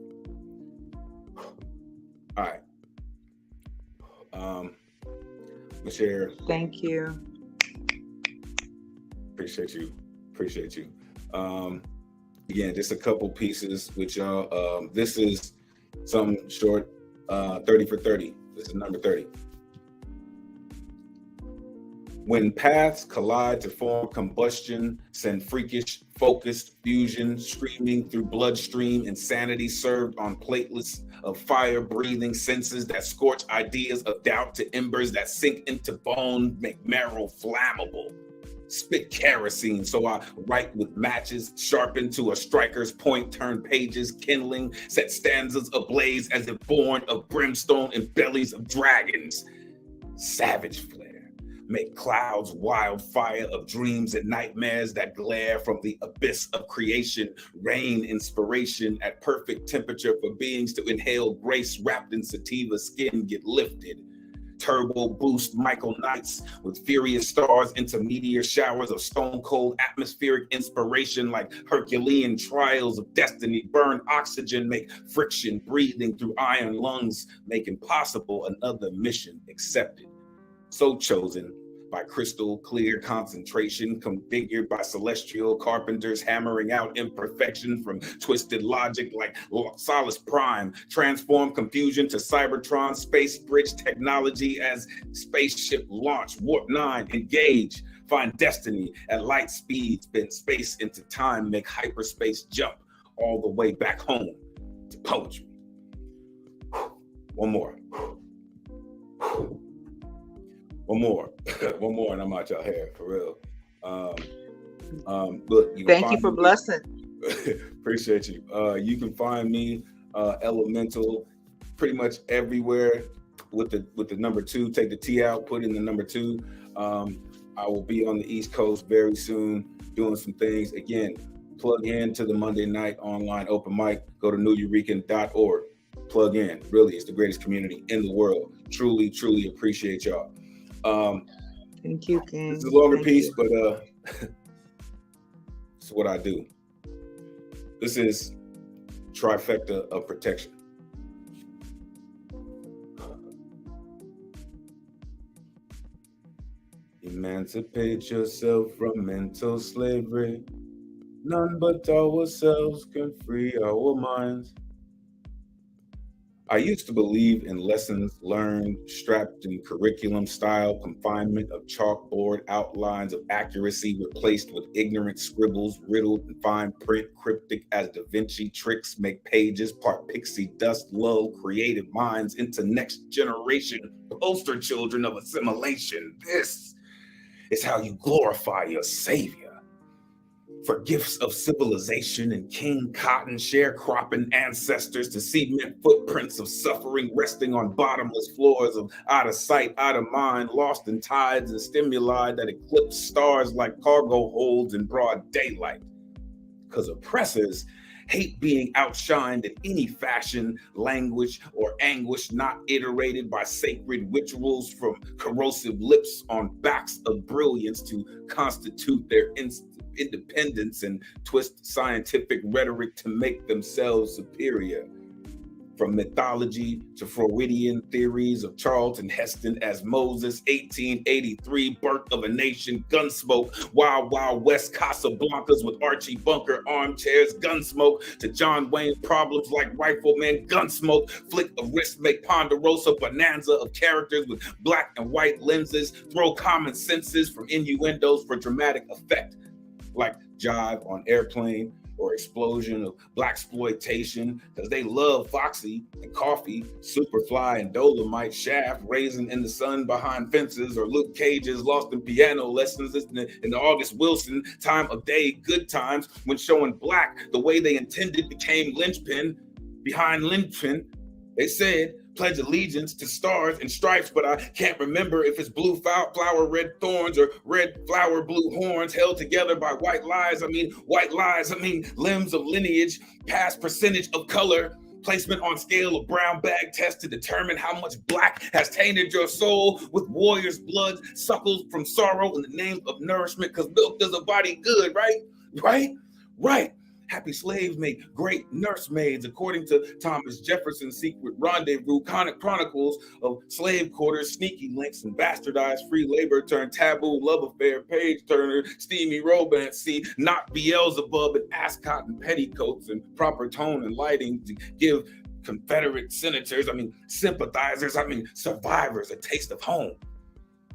All right. Share. Thank you. Appreciate you. Again, just a couple pieces with y'all. This is some short 30 for 30. This is number 30. When paths collide to form combustion, send freakish, focused fusion, streaming through bloodstream, insanity served on platelets of fire-breathing senses that scorch ideas of doubt to embers that sink into bone, make marrow flammable. Spit kerosene, so I write with matches, sharpened to a striker's point, turn pages, kindling, set stanzas ablaze as if born of brimstone and bellies of dragons. Savage flare. Make clouds wildfire of dreams and nightmares that glare from the abyss of creation. Rain inspiration at perfect temperature for beings to inhale grace wrapped in sativa skin get lifted. Turbo boost Michael Knights with furious stars into meteor showers of stone cold atmospheric inspiration like Herculean trials of destiny. Burn oxygen, make friction breathing through iron lungs, make impossible another mission accepted. So chosen by crystal clear concentration, configured by celestial carpenters hammering out imperfection from twisted logic like Solus Prime, transform confusion to Cybertron space bridge technology as spaceship launch, Warp 9, engage, find destiny at light speed, spin space into time, make hyperspace jump all the way back home to poetry. One more. One more, and I'm out y'all hair for real. Look, Thank you for blessing. Appreciate you. You can find me Elemental pretty much everywhere with the number 2. Take the T out, put in the number 2. I will be on the East Coast very soon doing some things. Again, plug in to the Monday night online open mic. Go to neweurekan.org. Plug in. Really, it's the greatest community in the world. Truly appreciate y'all. Thank you, King. It's a longer piece, but it's what I do. This is trifecta of protection. Emancipate yourself from mental slavery. None but ourselves can free our minds. I used to believe in lessons learned, strapped in curriculum style confinement of chalkboard outlines of accuracy replaced with ignorant scribbles, riddled in fine print, cryptic as Da Vinci tricks, make pages, part pixie dust, lull creative minds into next generation poster children of assimilation. This is how you glorify your savior. For gifts of civilization and King Cotton sharecropping ancestors to cement footprints of suffering resting on bottomless floors of out of sight, out of mind, lost in tides and stimuli that eclipse stars like cargo holds in broad daylight. Because oppressors hate being outshined in any fashion, language, or anguish not iterated by sacred rituals from corrosive lips on backs of brilliance to constitute their independence and twist scientific rhetoric to make themselves superior. From mythology to Freudian theories of Charlton Heston as Moses, 1883, Birth of a Nation, Gunsmoke, Wild Wild West, Casablancas with Archie Bunker, Armchairs, Gunsmoke, to John Wayne Problems like Rifleman, Gunsmoke, Flick of Wrist, make Ponderosa, bonanza of characters with black and white lenses, throw common senses from innuendos for dramatic effect, like Jive on Airplane, or explosion of blaxploitation, because they love Foxy and Coffee, Superfly and Dolomite, Shaft, Raisin in the Sun behind fences, or Luke Cage's Lost in Piano Lessons in the August Wilson Time of Day, Good Times, when showing black the way they intended became linchpin behind linchpin. They said, pledge allegiance to stars and stripes, but I can't remember if it's blue flower, red thorns, or red flower, blue horns held together by white lies. White lies. Limbs of lineage, past percentage of color, placement on scale of brown bag test to determine how much black has tainted your soul with warrior's blood, suckles from sorrow in the name of nourishment, because milk does a body good, right? Happy slaves make great nursemaids, according to Thomas Jefferson's secret rendezvous chronicles of slave quarters, sneaky links, and bastardized free labor turned taboo love affair, page turner, steamy romance, see, not Beelzebub and ascot and petticoats and proper tone and lighting to give Confederate senators, sympathizers, survivors a taste of home.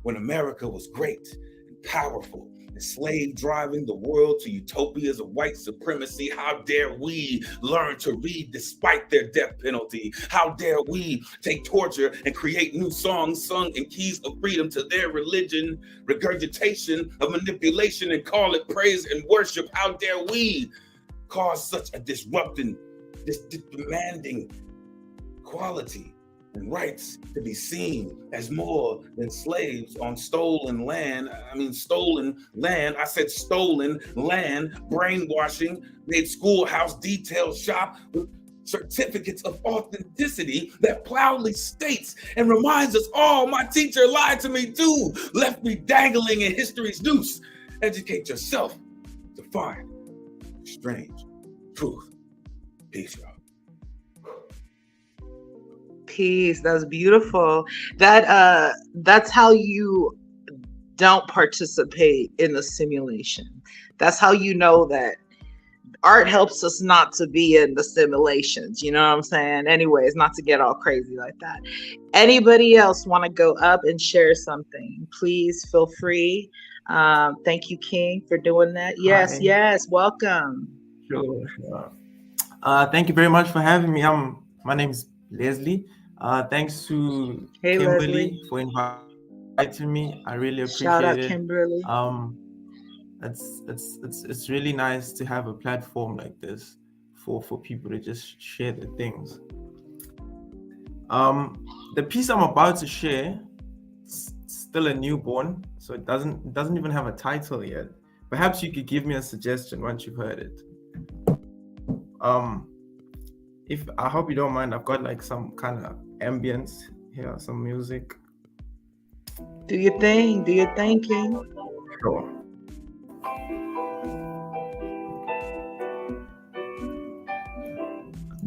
When America was great and powerful, slave driving the world to utopias of white supremacy, how dare we learn to read despite their death penalty? How dare we take torture and create new songs sung in keys of freedom to their religion, regurgitation of manipulation, and call it praise and worship? How dare we cause such a disrupting, this demanding quality and rights to be seen as more than slaves on stolen land. Stolen land. I said stolen land. Brainwashing made schoolhouse detail shop with certificates of authenticity that proudly states and reminds us all, my teacher lied to me too, left me dangling in history's noose. Educate yourself to find strange truth. Peace, y'all. Peace. That was beautiful. That's how you don't participate in the simulation. That's how you know that art helps us not to be in the simulations. You know what I'm saying? Anyways, not to get all crazy like that. Anybody else want to go up and share something? Please feel free. Thank you, King, for doing that. Yes, Hi. yes. Welcome. Sure. Thank you very much for having me. My name is Leslie. Thanks to Hey, Kimberly Leslie. for inviting me. I really appreciate Shout out it. Kimberly. It's really nice to have a platform like this for people to just share their things. The piece I'm about to share is still a newborn, so it doesn't even have a title yet. Perhaps you could give me a suggestion once you've heard it. If I hope you don't mind, I've got like some kind of ambience here, some music. Do your thing, King. Sure.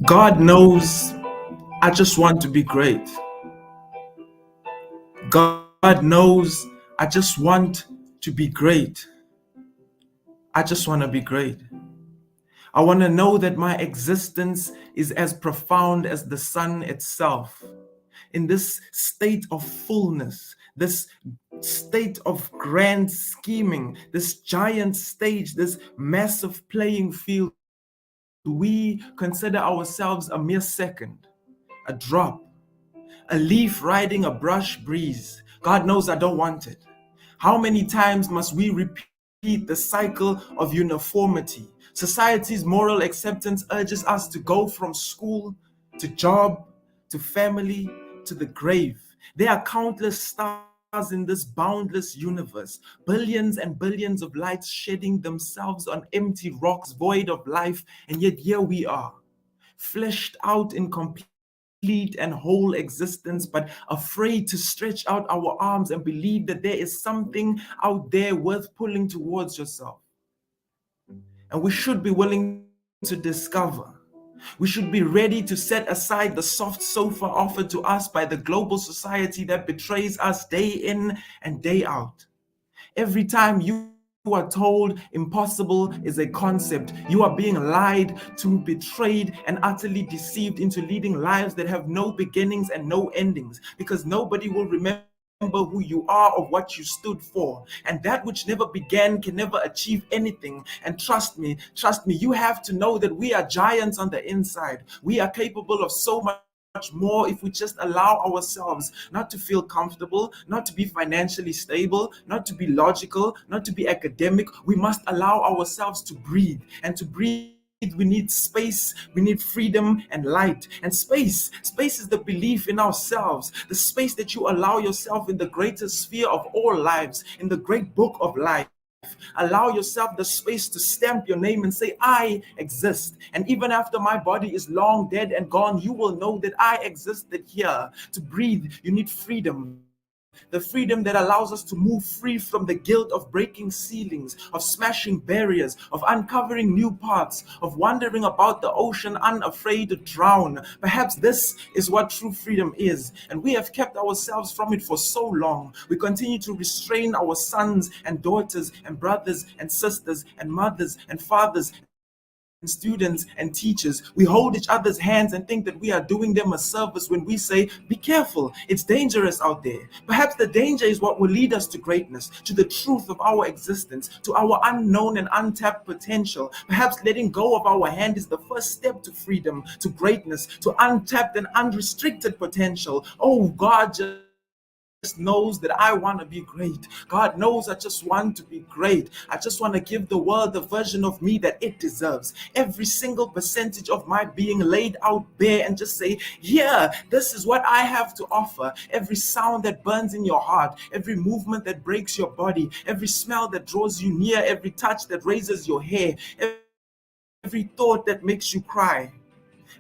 God knows I just want to be great. God knows I just want to be great. I just want to be great. I want to know that my existence is as profound as the sun itself. In this state of fullness, this state of grand scheming, this giant stage, this massive playing field, we consider ourselves a mere second, a drop, a leaf riding a brush breeze. God knows I don't want it. How many times must we repeat the cycle of uniformity? Society's moral acceptance urges us to go from school to job to family to the grave. There are countless stars in this boundless universe, billions and billions of lights shedding themselves on empty rocks void of life, and yet here we are, fleshed out in complete and whole existence, but afraid to stretch out our arms and believe that there is something out there worth pulling towards yourself. And we should be willing to discover We should be ready to set aside the soft sofa offered to us by the global society that betrays us day in and day out. Every time you are told impossible is a concept, you are being lied to, betrayed, and utterly deceived into leading lives that have no beginnings and no endings, because nobody will remember who you are or what you stood for. And that which never began can never achieve anything. And trust me, you have to know that we are giants on the inside. We are capable of so much more if we just allow ourselves not to feel comfortable, not to be financially stable, not to be logical, not to be academic. We must allow ourselves to breathe. And to breathe, we need space, we need freedom and light. And space is the belief in ourselves, the space that you allow yourself in the greatest sphere of all lives, in the great book of life. Allow yourself the space to stamp your name and say, I exist. And even after my body is long dead and gone, you will know that I existed here. To breathe, you need freedom. The freedom that allows us to move free from the guilt of breaking ceilings, of smashing barriers, of uncovering new paths, of wandering about the ocean unafraid to drown. Perhaps this is what true freedom is, and we have kept ourselves from it for so long. We continue to restrain our sons and daughters and brothers and sisters and mothers and fathers, students and teachers. We hold each other's hands and think that we are doing them a service when we say, be careful, it's dangerous out there. Perhaps the danger is what will lead us to greatness, to the truth of our existence, to our unknown and untapped potential. Perhaps letting go of our hand is the first step to freedom, to greatness, to untapped and unrestricted potential. Oh, God just knows that I want to be great. God knows I just want to be great. I just want to give the world the version of me that it deserves. Every single percentage of my being laid out bare and just say, yeah, this is what I have to offer. Every sound that burns in your heart, every movement that breaks your body, every smell that draws you near, every touch that raises your hair, every thought that makes you cry.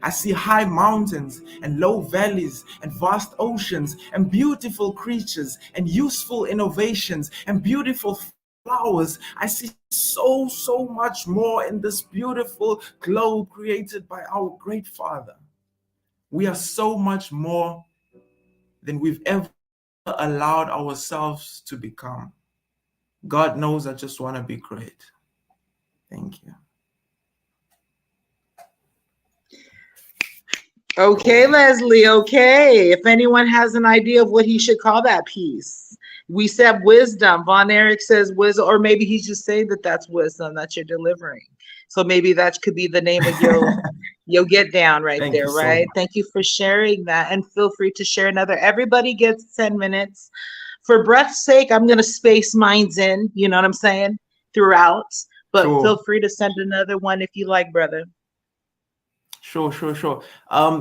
I see high mountains and low valleys and vast oceans and beautiful creatures and useful innovations and beautiful flowers. I see so much more in this beautiful globe created by our great Father. We are so much more than we've ever allowed ourselves to become. God knows I just want to be great. Thank you. Okay, Leslie. Okay. If anyone has an idea of what he should call that piece, we said wisdom. Von Erich says wisdom, or maybe he's just saying that that's wisdom that you're delivering. So maybe that could be the name of your get down right Thank there, you so right? much. Thank you for sharing that, and feel free to share another. Everybody gets 10 minutes. For breath's sake, I'm going to space mines in, you know what I'm saying, throughout. But Sure. feel free to send another one if you like, brother. Sure.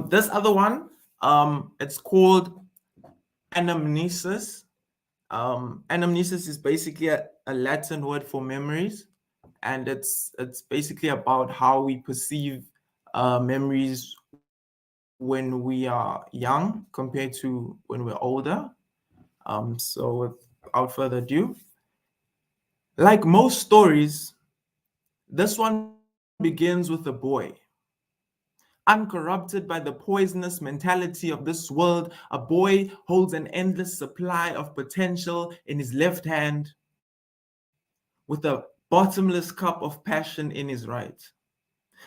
This other one, it's called anamnesis. Anamnesis is basically a Latin word for memories, and it's basically about how we perceive memories when we are young compared to when we're older. So without further ado, like most stories, this one begins with a boy. Uncorrupted by the poisonous mentality of this world, a boy holds an endless supply of potential in his left hand with a bottomless cup of passion in his right.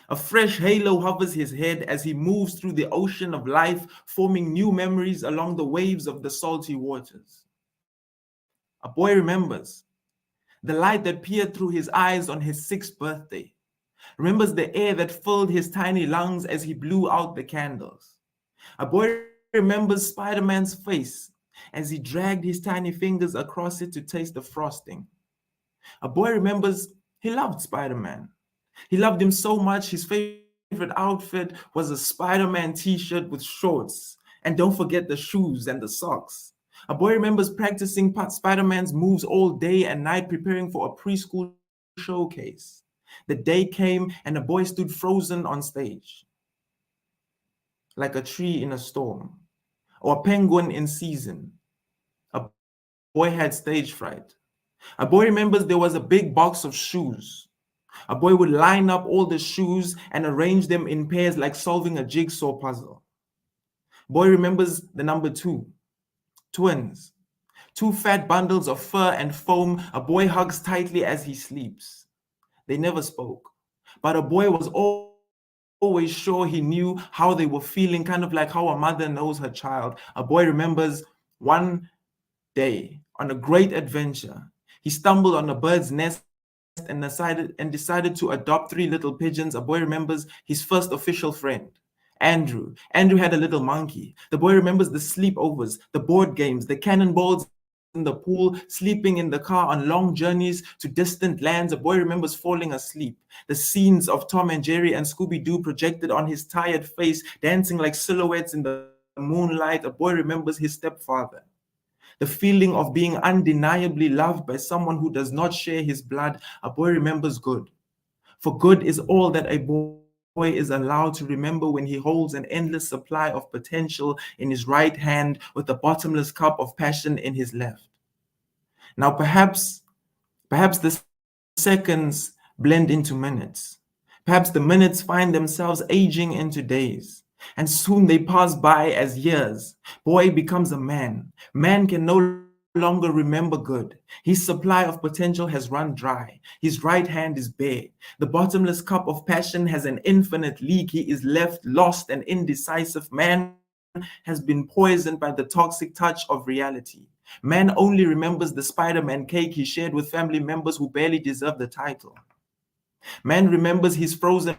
A fresh halo hovers his head as he moves through the ocean of life, forming new memories along the waves of the salty waters. A boy remembers the light that peered through his eyes on his 6th birthday. Remembers the air that filled his tiny lungs as he blew out the candles. A boy remembers Spider-Man's face as he dragged his tiny fingers across it to taste the frosting. A boy remembers he loved Spider-Man. He loved him so much his favorite outfit was a Spider-Man t-shirt with shorts. And don't forget the shoes and the socks. A boy remembers practicing Spider-Man's moves all day and night, preparing for a preschool showcase. The day came and a boy stood frozen on stage, like a tree in a storm, or a penguin in season. A boy had stage fright. A boy remembers there was a big box of shoes. A boy would line up all the shoes and arrange them in pairs like solving a jigsaw puzzle. Boy remembers the number 2, twins. 2 fat bundles of fur and foam a boy hugs tightly as he sleeps. They never spoke, but a boy was always sure he knew how they were feeling, kind of like how a mother knows her child. A boy remembers one day on a great adventure, he stumbled on a bird's nest and decided to adopt 3 little pigeons. A boy remembers his first official friend, Andrew. Andrew had a little monkey. The boy remembers the sleepovers, the board games, the cannonballs in the pool, sleeping in the car on long journeys to distant lands. A boy remembers falling asleep. The scenes of Tom and Jerry and Scooby-Doo projected on his tired face, dancing like silhouettes in the moonlight. A boy remembers his stepfather. The feeling of being undeniably loved by someone who does not share his blood. A boy remembers good. For good is all that a boy is allowed to remember when he holds an endless supply of potential in his right hand with a bottomless cup of passion in his left. Now, perhaps the seconds blend into minutes. Perhaps the minutes find themselves aging into days, and soon they pass by as years. Boy becomes a man. Man can no longer remember good. His supply of potential has run dry. His right hand is bare. The bottomless cup of passion has an infinite leak. He is left lost and indecisive. Man has been poisoned by the toxic touch of reality. Man only remembers the Spider-Man cake he shared with family members who barely deserve the title. Man remembers his frozen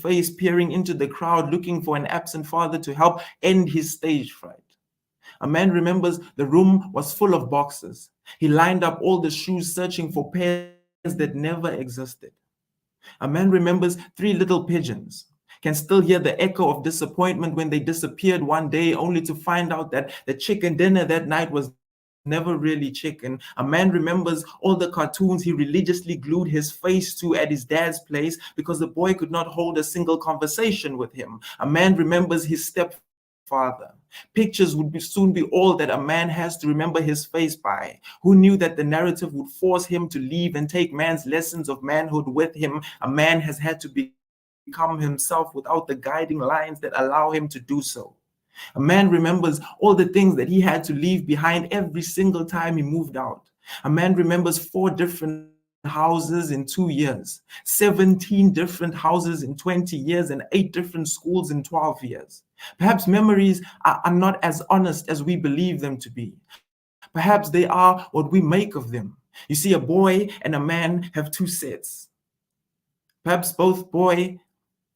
face peering into the crowd looking for an absent father to help end his stage fright. A man remembers the room was full of boxes. He lined up all the shoes searching for pairs that never existed. A man remembers 3 little pigeons, can still hear the echo of disappointment when they disappeared one day only to find out that the chicken dinner that night was never really chicken. A man remembers all the cartoons he religiously glued his face to at his dad's place because the boy could not hold a single conversation with him. A man remembers his stepfather. Pictures would soon be all that a man has to remember his face by. Who knew that the narrative would force him to leave and take man's lessons of manhood with him? A man has had to become himself without the guiding lines that allow him to do so. A man remembers all the things that he had to leave behind every single time he moved out. A man remembers 4 different houses in 2 years, 17 different houses in 20 years, and 8 different schools in 12 years. Perhaps memories are not as honest as we believe them to be. Perhaps they are what we make of them. You see, a boy and a man have 2 sets. Perhaps both boy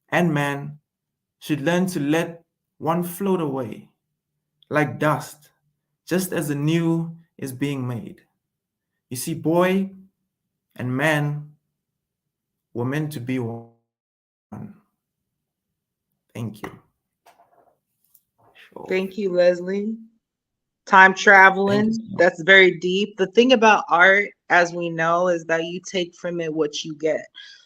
and man should learn to let one float away like dust, just as a new is being made. You see, boy and man were meant to be one. Thank you. Sure. Thank you, Leslie. Time traveling, that's very deep. The thing about art, as we know, is that you take from it what you get.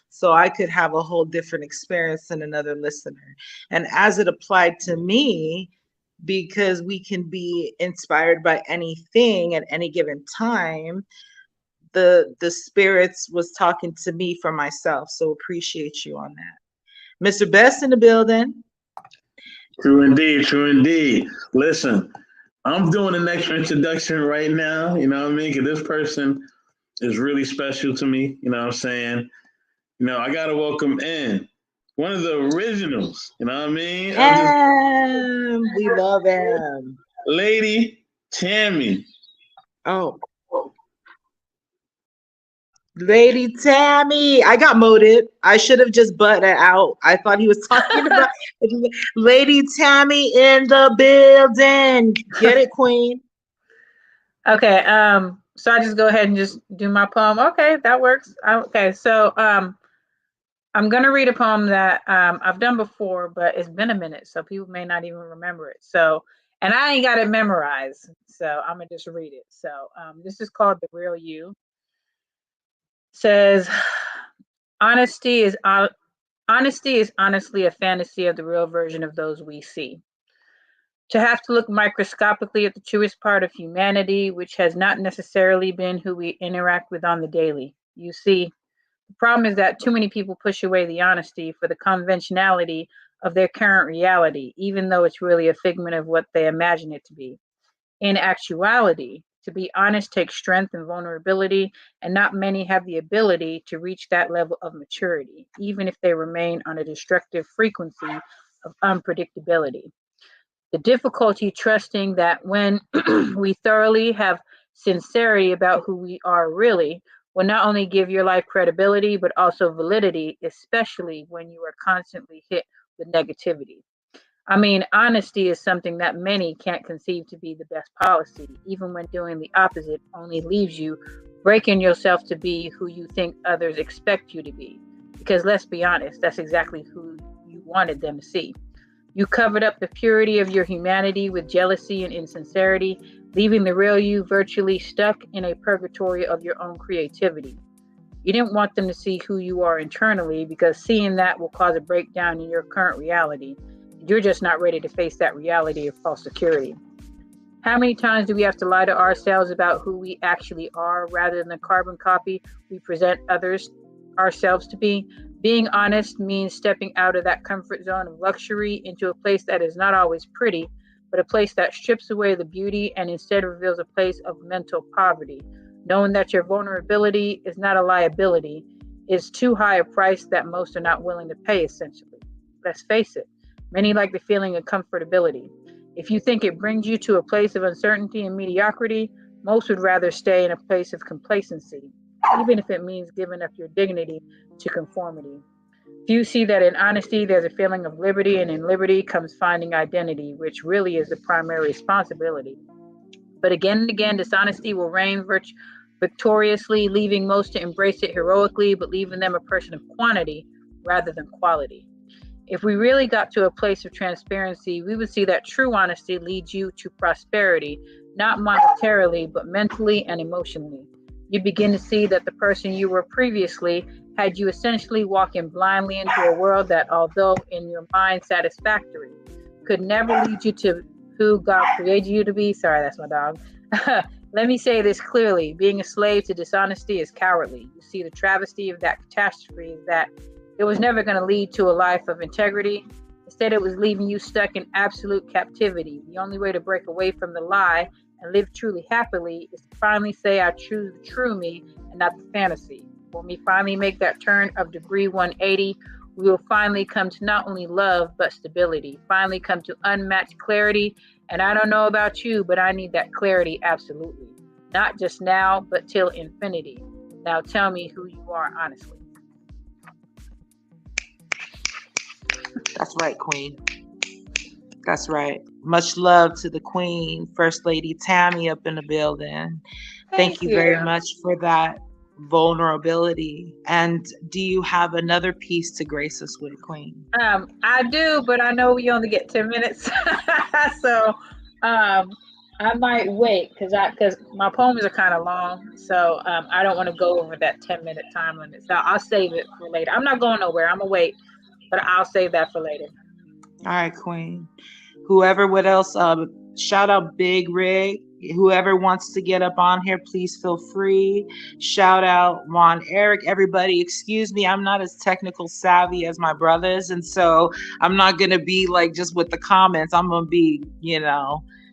So I could have a whole different experience than another listener. And as it applied to me, because we can be inspired by anything at any given time, the spirits was talking to me for myself. So appreciate you on that. Mr. Best in the building. True indeed, true indeed. Listen, I'm doing an extra introduction right now, you know what I mean? Because this person is really special to me, you know what I'm saying? You know, I got to welcome in one of the originals, you know what I mean? We love him. Lady Tammy. Oh. Lady Tammy. I got moted. I should have just butted it out. I thought he was talking about Lady Tammy in the building. Get it, Queen? Okay. So I just go ahead and just do my poem. Okay, that works. Okay, so I'm gonna read a poem that I've done before, but it's been a minute, so people may not even remember it. So, and I ain't got it memorized, so I'm gonna just read it. So this is called The Real You. It says, honesty is honestly a fantasy of the real version of those we see. To have to look microscopically at the truest part of humanity, which has not necessarily been who we interact with on the daily. You see, The problem is that too many people push away the honesty for the conventionality of their current reality, even though it's really a figment of what they imagine it to be. In actuality, to be honest takes strength and vulnerability, and not many have the ability to reach that level of maturity, even if they remain on a destructive frequency of unpredictability. The difficulty trusting that when we thoroughly have sincerity about who we are really will not only give your life credibility, but also validity, especially when you are constantly hit with negativity. I mean, honesty is something that many can't conceive to be the best policy, even when doing the opposite only leaves you breaking yourself to be who you think others expect you to be. Because let's be honest, that's exactly who you wanted them to see. You covered up the purity of your humanity with jealousy and insincerity, leaving the real you virtually stuck in a purgatory of your own creativity. You didn't want them to see who you are internally, because seeing that will cause a breakdown in your current reality. You're just not ready to face that reality of false security. How many times do we have to lie to ourselves about who we actually are rather than the carbon copy we present others ourselves to be? Being honest means stepping out of that comfort zone of luxury into a place that is not always pretty, but a place that strips away the beauty and instead reveals a place of mental poverty. Knowing that your vulnerability is not a liability is too high a price that most are not willing to pay, essentially. Let's face it. Many like the feeling of comfortability. If you think it brings you to a place of uncertainty and mediocrity, most would rather stay in a place of complacency, even if it means giving up your dignity to conformity. Few see that in honesty, there's a feeling of liberty, and in liberty comes finding identity, which really is the primary responsibility. But again and again, dishonesty will reign victoriously, leaving most to embrace it heroically, but leaving them a person of quantity rather than quality. If we really got to a place of transparency, we would see that true honesty leads you to prosperity, not monetarily, but mentally and emotionally. You begin to see that the person you were previously had you essentially walking blindly into a world that, although in your mind satisfactory, could never lead you to who God created you to be. Sorry, that's my dog. Let me say this clearly. Being a slave to dishonesty is cowardly. You see, the travesty of that catastrophe is that it was never going to lead to a life of integrity. Instead, it was leaving you stuck in absolute captivity. The only way to break away from the lie and live truly happily is to finally say, I choose the true me and not the fantasy. When we finally make that turn of degree 180, we will finally come to not only love, but stability, finally come to unmatched clarity. And I don't know about you, but I need that clarity absolutely. Not just now, but till infinity. Now tell me who you are honestly. That's right, Queen. That's right. Much love to the Queen, First Lady Tammy up in the building. Thank you very much for that vulnerability. And do you have another piece to grace us with, Queen? I do, but I know we only get 10 minutes. So I might wait because my poems are kind of long. So I don't want to go over that 10-minute time limit. So I'll save it for later. I'm not going nowhere. I'm going to wait, but I'll save that for later. All right, Queen. Whoever, what else? Shout out Big Rig. Whoever wants to get up on here, please feel free. Shout out Juan Eric. Everybody, excuse me, I'm not as technical savvy as my brothers, and so I'm not gonna be like just with the comments. I'm gonna be,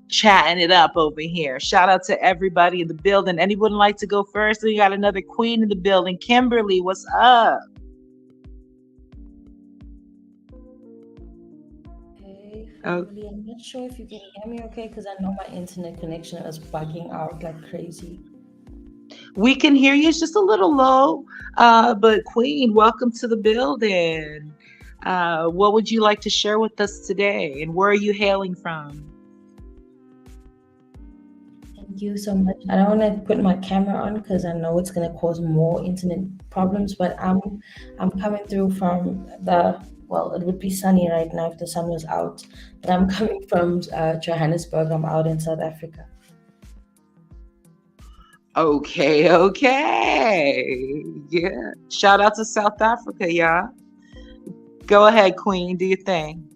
chatting it up over here. Shout out to everybody in the building. Anyone like to go first? We got another Queen in the building. Kimberly, what's up? Really, I'm not sure if you can hear me okay because I know my internet connection is bugging out like crazy. We can hear you. It's just a little low. But Queen, welcome to the building. What would you like to share with us today? And where are you hailing from? Thank you so much. I don't want to put my camera on because I know it's going to cause more internet problems, but I'm coming through from it would be sunny right now if the sun was out, but I'm coming from Johannesburg. I'm out in South Africa. Okay. Yeah. Shout out to South Africa, y'all. Go ahead, Queen. Do your thing.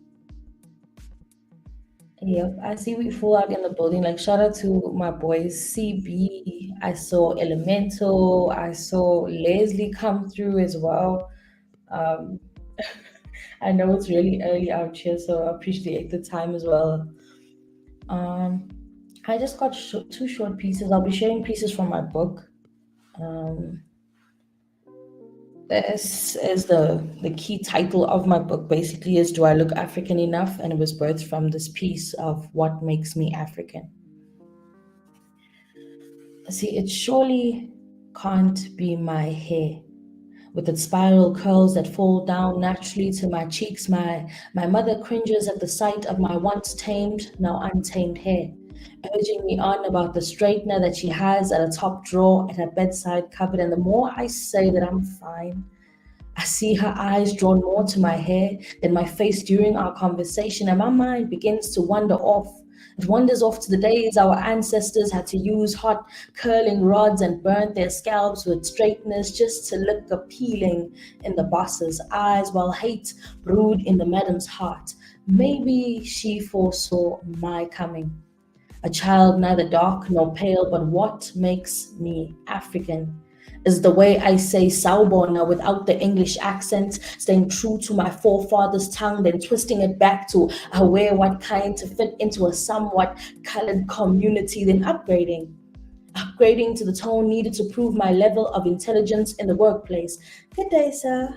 Yep, I see we full out in the building. Like shout out to my boys CB. I saw Elemental. I saw Leslie come through as well. Um, I know it's really early out here, so I appreciate the time as well. Um, I just got two short pieces. I'll be sharing pieces from my book. Um, this is the key title of my book. Basically, is "Do I Look African Enough?" And it was birthed from this piece of what makes me African. See, it surely can't be my hair with its spiral curls that fall down naturally to my cheeks. My mother cringes at the sight of my once tamed, now untamed hair, urging me on about the straightener that she has at a top drawer at her bedside cupboard. And the more I say that I'm fine, I see her eyes drawn more to my hair than my face during our conversation, and my mind begins to wander off. It wanders off to the days our ancestors had to use hot curling rods and burnt their scalps with straighteners just to look appealing in the boss's eyes, while hate brewed in the madam's heart. Maybe she foresaw my coming. A child neither dark nor pale, but what makes me African is the way I say Sawubona without the English accent, staying true to my forefathers' tongue, then twisting it back to aware what kind to fit into a somewhat colored community, then upgrading to the tone needed to prove my level of intelligence in the workplace. Good day, sir.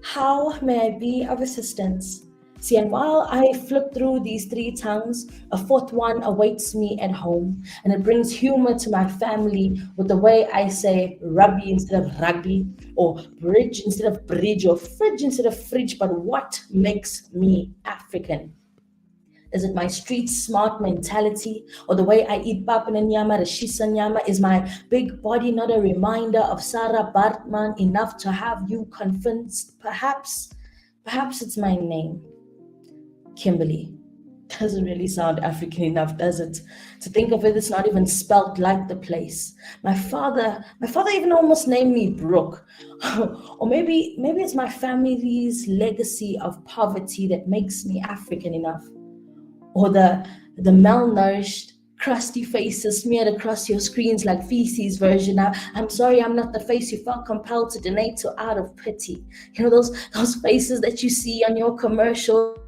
How may I be of assistance? See, and while I flip through these three tongues, a fourth one awaits me at home, and it brings humor to my family with the way I say rugby instead of rugby, or bridge instead of bridge, or fridge instead of fridge. But what makes me African? Is it my street smart mentality, or the way I eat pap and nyama, rashisa nyama? Is my big body not a reminder of Sarah Bartman enough to have you convinced? Perhaps it's my name. Kimberly. Doesn't really sound African enough, does it? To think of it, it's not even spelt like the place. My father even almost named me Brooke. Or maybe it's my family's legacy of poverty that makes me African enough. Or the malnourished, crusty faces smeared across your screens like feces version. I'm sorry, I'm not the face you felt compelled to donate to out of pity. You know, those faces that you see on your commercial.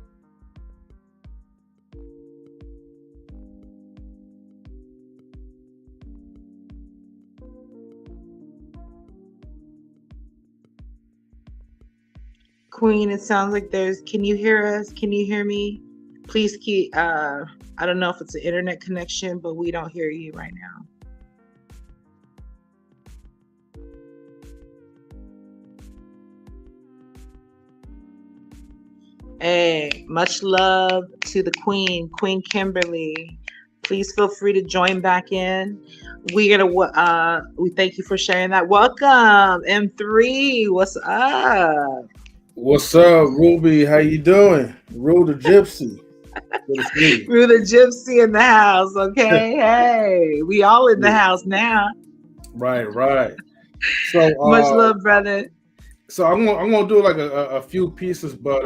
Queen, it sounds like can you hear us? Can you hear me? Please keep, I don't know if it's an internet connection, but we don't hear you right now. Hey, much love to the Queen Kimberly. Please feel free to join back in. We thank you for sharing that. Welcome, M3. What's up? What's up, Ruby? How you doing? Rue the Gypsy. Rue the Gypsy in the house, okay? Hey, we all in the house now. Right. So much love, brother. So I'm gonna do like a few pieces, but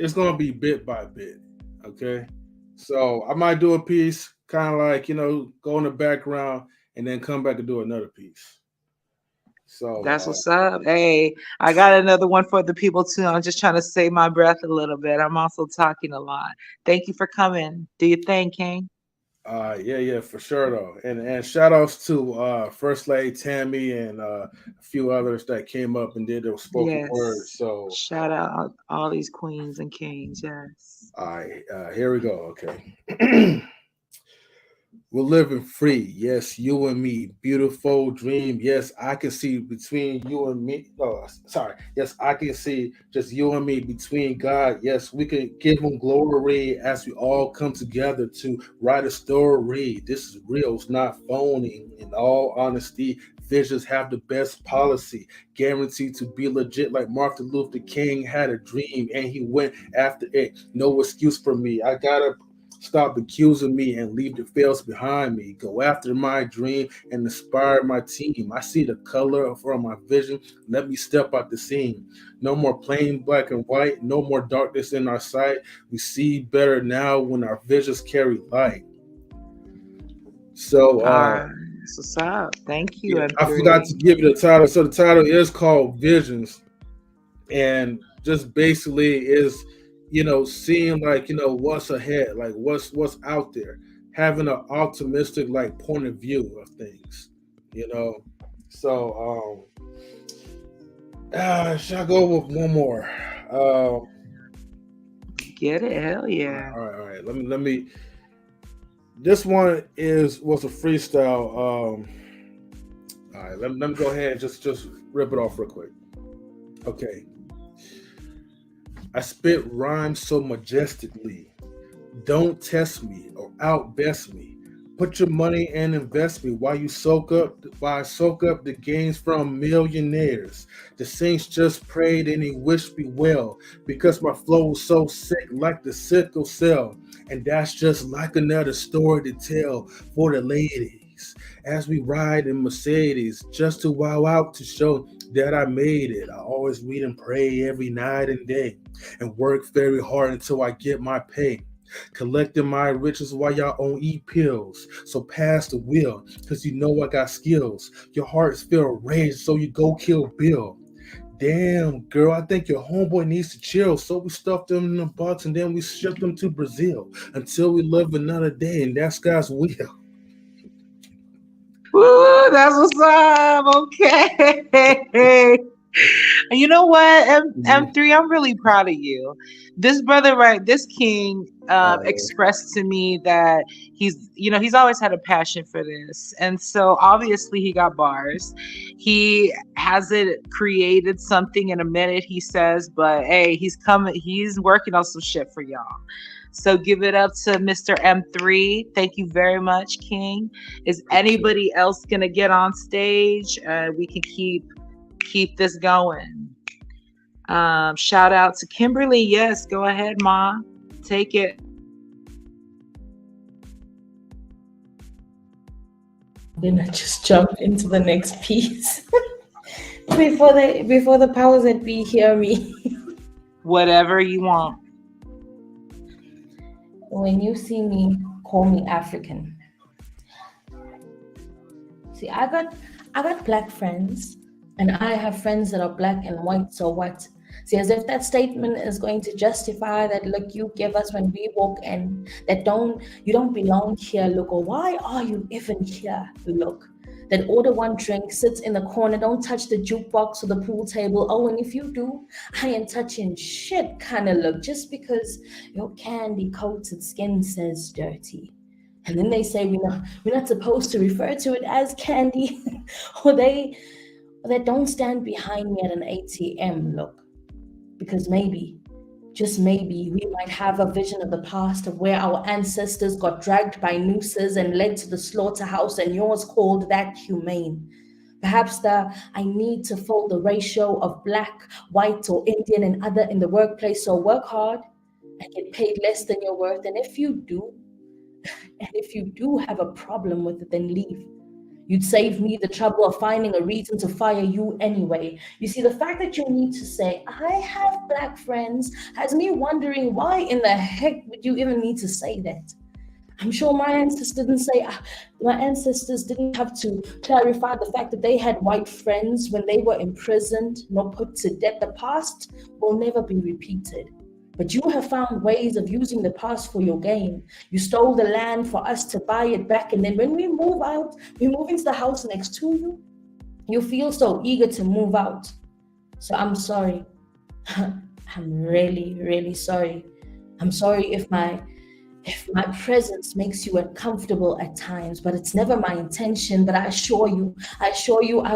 it's gonna be bit by bit, okay? So I might do a piece, kind of like, go in the background and then come back and do another piece. So that's what's up. Hey, I got another one for the people too. I'm just trying to save my breath a little bit. I'm also talking a lot. Thank you for coming. Do your thing, King. Yeah, for sure though. And shout outs to First Lady Tammy and a few others that came up and did those spoken words. So shout out all these queens and kings. Yes. All right, here we go. Okay. We're living free. Yes, you and me. Beautiful dream. Yes, I can see between you and me. Oh, sorry. Yes, I can see just you and me between God. Yes, we can give him glory as we all come together to write a story. This is real. It's not phony. In all honesty, visions have the best policy, guaranteed to be legit like Martin Luther King had a dream and he went after it. No excuse for me. I got a Stop accusing me and leave the fails behind me. Go after my dream and inspire my team. I see the color from my vision. Let me step out the scene. No more plain black and white. No more darkness in our sight. We see better now when our visions carry light. So, That's what's up. Thank you. yeah, I forgot to give you the title. So the title is called Visions, and just basically is, seeing like, what's ahead, like what's out there, having an optimistic like point of view of things, So should I go with one more? Get it? Hell yeah. All right. Let me. This one was a freestyle. All right, let me go ahead and just rip it off real quick. Okay. I spit rhymes so majestically. Don't test me or outbest me. Put your money and invest me while I soak up the gains from millionaires. The saints just prayed and he wished me well because my flow was so sick like the sickle cell. And that's just like another story to tell for the ladies as we ride in Mercedes just to wow out to show that I made it. I always read and pray every night and day and work very hard until I get my pay. Collecting my riches while y'all on pills. So pass the wheel, cause you know I got skills. Your hearts feel rage, so you go kill Bill. Damn, girl, I think your homeboy needs to chill. So we stuffed them in a box and then we shipped them to Brazil until we live another day, and that's God's will. Woo, that's what's up. Okay. You know what, M3, I'm really proud of you. This brother, right, this king expressed to me that he's always had a passion for this. And so obviously he got bars. He hasn't created something in a minute, he says, but hey, he's working on some shit for y'all. So give it up to Mr. M3. Thank you very much, King. Is anybody else gonna get on stage? We can keep this going. Shout out to Kimberly. Yes, go ahead, Ma. Take it. Then I just jump into the next piece before the powers that be hear me. Whatever you want. When you see me, call me African. See, I got black friends, and I have friends that are black and white. So what? See, as if that statement is going to justify that look you give us when we walk in, that you don't belong here, look, or why are you even here, look? That order one drink, sits in the corner, don't touch the jukebox or the pool table. Oh, and if you do, I ain't touching shit kind of look, just because your candy coated skin says dirty. And then they say we're not supposed to refer to it as candy, or they don't stand behind me at an ATM, look. Because maybe, just maybe, we might have a vision of the past of where our ancestors got dragged by nooses and led to the slaughterhouse, and yours called that humane. Perhaps I need to fold the ratio of black, white, or Indian and other in the workplace, so work hard and get paid less than your worth. And if you do have a problem with it, then leave. You'd save me the trouble of finding a reason to fire you anyway. You see, the fact that you need to say, I have black friends, has me wondering why in the heck would you even need to say that? I'm sure my ancestors didn't have to clarify the fact that they had white friends when they were imprisoned, nor put to death. The past will never be repeated. But you have found ways of using the past for your gain. You stole the land for us to buy it back. And then when we move into the house next to you, you feel so eager to move out. So I'm sorry. I'm really, really sorry. I'm sorry if my presence makes you uncomfortable at times, but it's never my intention. But I assure you, I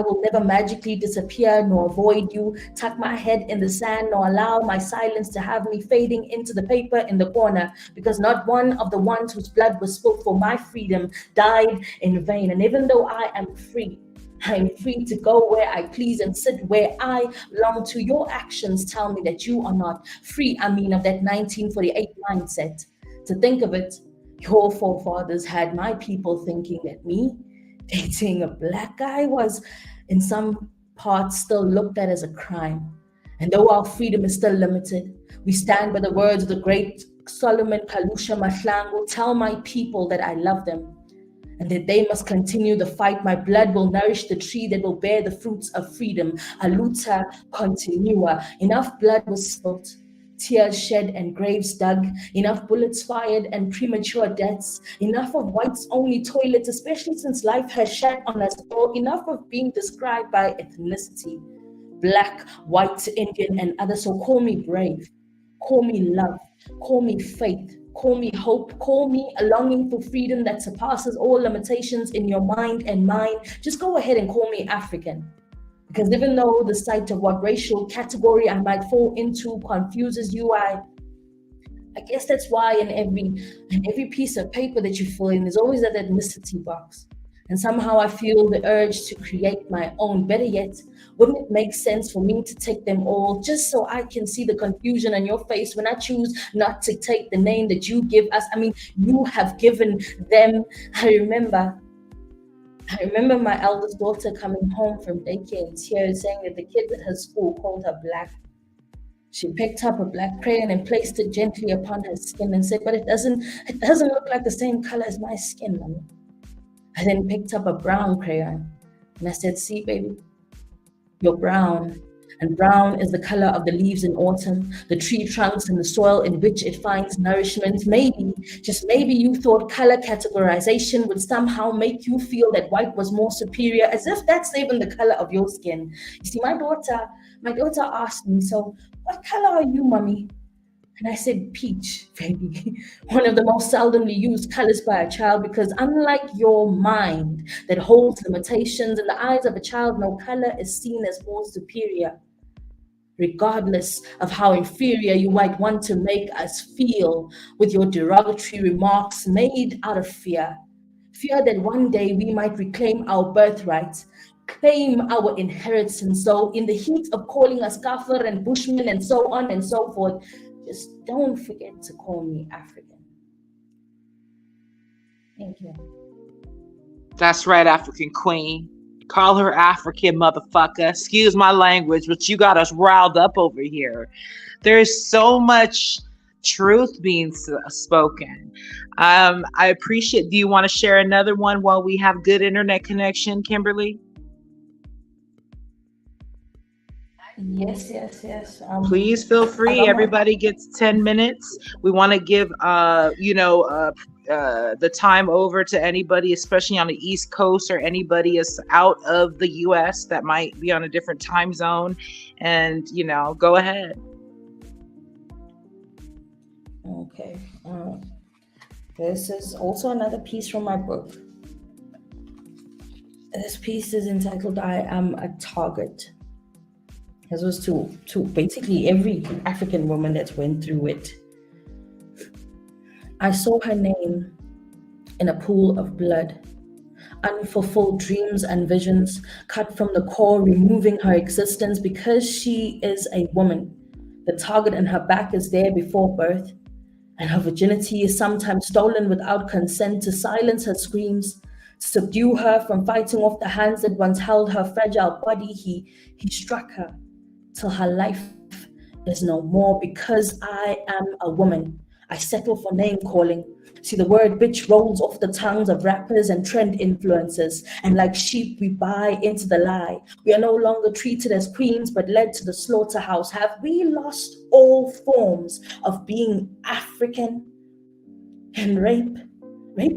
will never magically disappear nor avoid you, tuck my head in the sand, nor allow my silence to have me fading into the paper in the corner, because not one of the ones whose blood was spilled for my freedom died in vain. And even though I am free to go where I please and sit where I long to, your actions tell me that you are not free. I mean, of that 1948 mindset. To think of it, Your forefathers had my people thinking that me dating a black guy was, in some parts, still looked at as a crime. And though our freedom is still limited, we stand by the words of the great Solomon Kalusha Mahlangu. Tell my people that I love them and that they must continue the fight. My blood will nourish the tree that will bear the fruits of freedom. Aluta continua. Enough blood was spilt, tears shed and graves dug, enough bullets fired and premature deaths, enough of whites only toilets, especially since life has shat on us all, enough of being described by ethnicity, black, white, Indian, and others. So call me brave, call me love, call me faith, call me hope, call me a longing for freedom that surpasses all limitations in your mind and mine. Just go ahead and call me African. Because even though the sight of what racial category I might fall into confuses you, I guess that's why in every piece of paper that you fill in, there's always that ethnicity box. And somehow I feel the urge to create my own. Better yet, wouldn't it make sense for me to take them all just so I can see the confusion on your face when I choose not to take the name that you give us? I mean, you have given them. I remember my eldest daughter coming home from daycare in tears, saying that the kids at her school called her black. She picked up a black crayon and placed it gently upon her skin and said, "But it doesn't look like the same color as my skin, Mommy." I then picked up a brown crayon and I said, "See, baby, you're brown. And brown is the color of the leaves in autumn, the tree trunks and the soil in which it finds nourishment. Maybe, just maybe you thought color categorization would somehow make you feel that white was more superior, as if that's even the color of your skin." You see, my daughter asked me, "So what color are you, Mommy?" And I said, "Peach, baby." One of the most seldomly used colors by a child, because unlike your mind that holds limitations, in the eyes of a child, no color is seen as more superior, regardless of how inferior you might want to make us feel with your derogatory remarks made out of fear. Fear that one day we might reclaim our birthright, claim our inheritance. So in the heat of calling us kafir and bushman and so on and so forth, just don't forget to call me African. Thank you. That's right, African queen. Call her African, motherfucker. Excuse my language, but you got us riled up over here. There's so much truth being spoken. I appreciate. Do you want to share another one while we have good internet connection, Kimberly? Yes. Please feel free. Everybody gets 10 minutes. We want to give the time over to anybody, especially on the East Coast, or anybody is out of the US that might be on a different time zone. And go ahead. Okay. This is also another piece from my book. This piece is entitled "I Am a Target." This was to basically every African woman that went through it. I saw her name in a pool of blood, unfulfilled dreams and visions cut from the core, removing her existence because she is a woman. The target in her back is there before birth, and her virginity is sometimes stolen without consent to silence her screams, to subdue her from fighting off the hands that once held her fragile body. He struck her till her life is no more. Because I am a woman, I settle for name calling. See, the word bitch rolls off the tongues of rappers and trend influencers, and like sheep we buy into the lie. We are no longer treated as queens but led to the slaughterhouse. Have we lost all forms of being African? And rape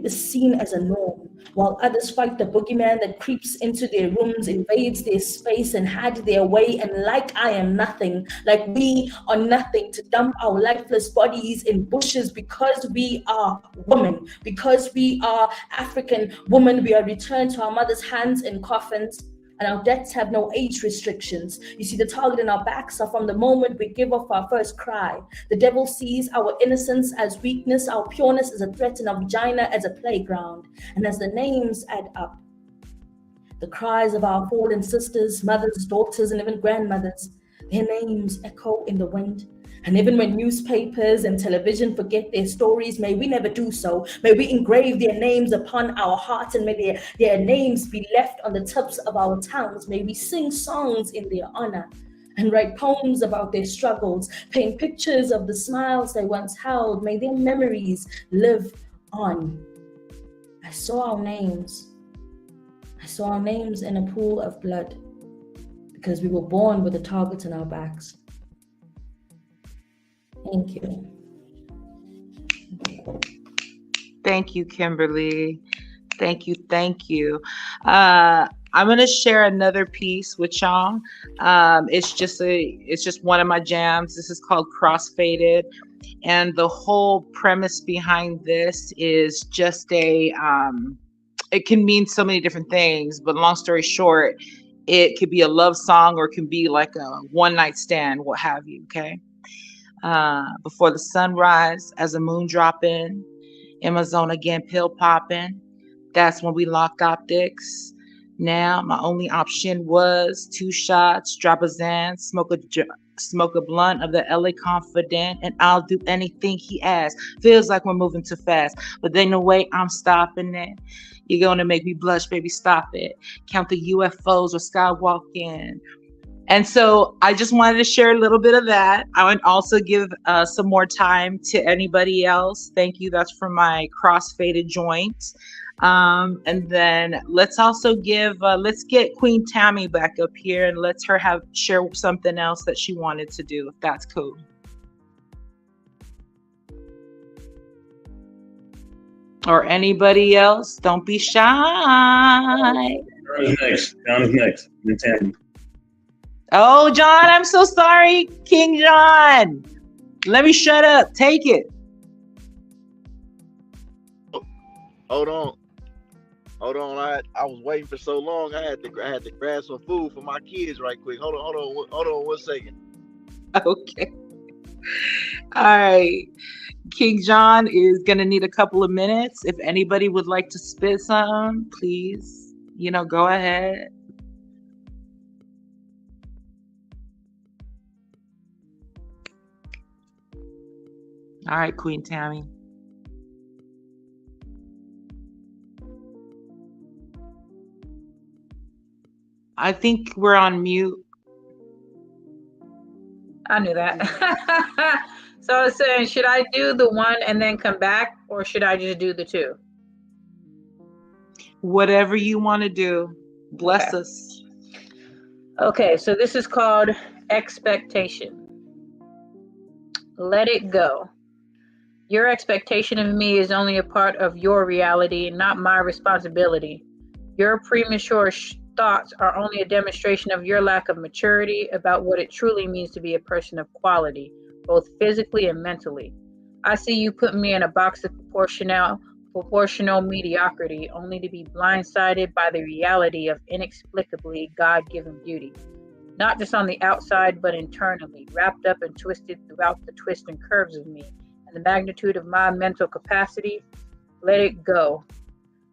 is seen as a norm, while others fight the boogeyman that creeps into their rooms, invades their space, and had their way. And like I am nothing, like we are nothing, to dump our lifeless bodies in bushes because we are women, because we are African women. We are returned to our mother's hands in coffins, and our deaths have no age restrictions. You see, the target in our backs are from the moment we give off our first cry. The devil sees our innocence as weakness, our pureness as a threat, and our vagina as a playground. And as the names add up, the cries of our fallen sisters, mothers, daughters, and even grandmothers, their names echo in the wind. And even when newspapers and television forget their stories, may we never do so. May we engrave their names upon our hearts, and may their names be left on the tips of our tongues. May we sing songs in their honor and write poems about their struggles, paint pictures of the smiles they once held. May their memories live on. I saw our names. I saw our names in a pool of blood because we were born with a target on our backs. Thank you. Thank you, Kimberly. Thank you. Thank you. I'm going to share another piece with y'all. It's just one of my jams. This is called Crossfaded. And the whole premise behind this is just it can mean so many different things, but long story short, it could be a love song or it can be like a one night stand, what have you. Okay. Before the sunrise, as the moon drop in my zone again, pill popping. That's when we locked optics. Now my only option was 2 shots, drop a Xan, smoke a blunt of the LA Confident, and I'll do anything he asks. Feels like we're moving too fast, but then no way I'm stopping it. You're gonna make me blush, baby, stop it. Count the UFOs or skywalking. And so I just wanted to share a little bit of that. I would also give some more time to anybody else. Thank you. That's for my crossfaded joint. And then let's also let's get Queen Tammy back up here and let's her share something else that she wanted to do, if that's cool. Or anybody else, don't be shy. John is next. Then Tammy. Oh, John, I'm so sorry. King John. Let me shut up. Take it. Hold on. I was waiting for so long. I had to grab some food for my kids right quick. Hold on 1 second. Okay. All right. King John is gonna need a couple of minutes. If anybody would like to spit something, please, go ahead. All right, Queen Tammy. I think we're on mute. I knew that. So I was saying, should I do the one and then come back, or should I just do the 2? Whatever you want to do. Bless us. Okay, so this is called Expectation. Let it go. Your expectation of me is only a part of your reality, not my responsibility. Your premature thoughts are only a demonstration of your lack of maturity about what it truly means to be a person of quality, both physically and mentally. I see you putting me in a box of proportional mediocrity, only to be blindsided by the reality of inexplicably God-given beauty. Not just on the outside, but internally, wrapped up and twisted throughout the twists and curves of me, and the magnitude of my mental capacity. Let it go.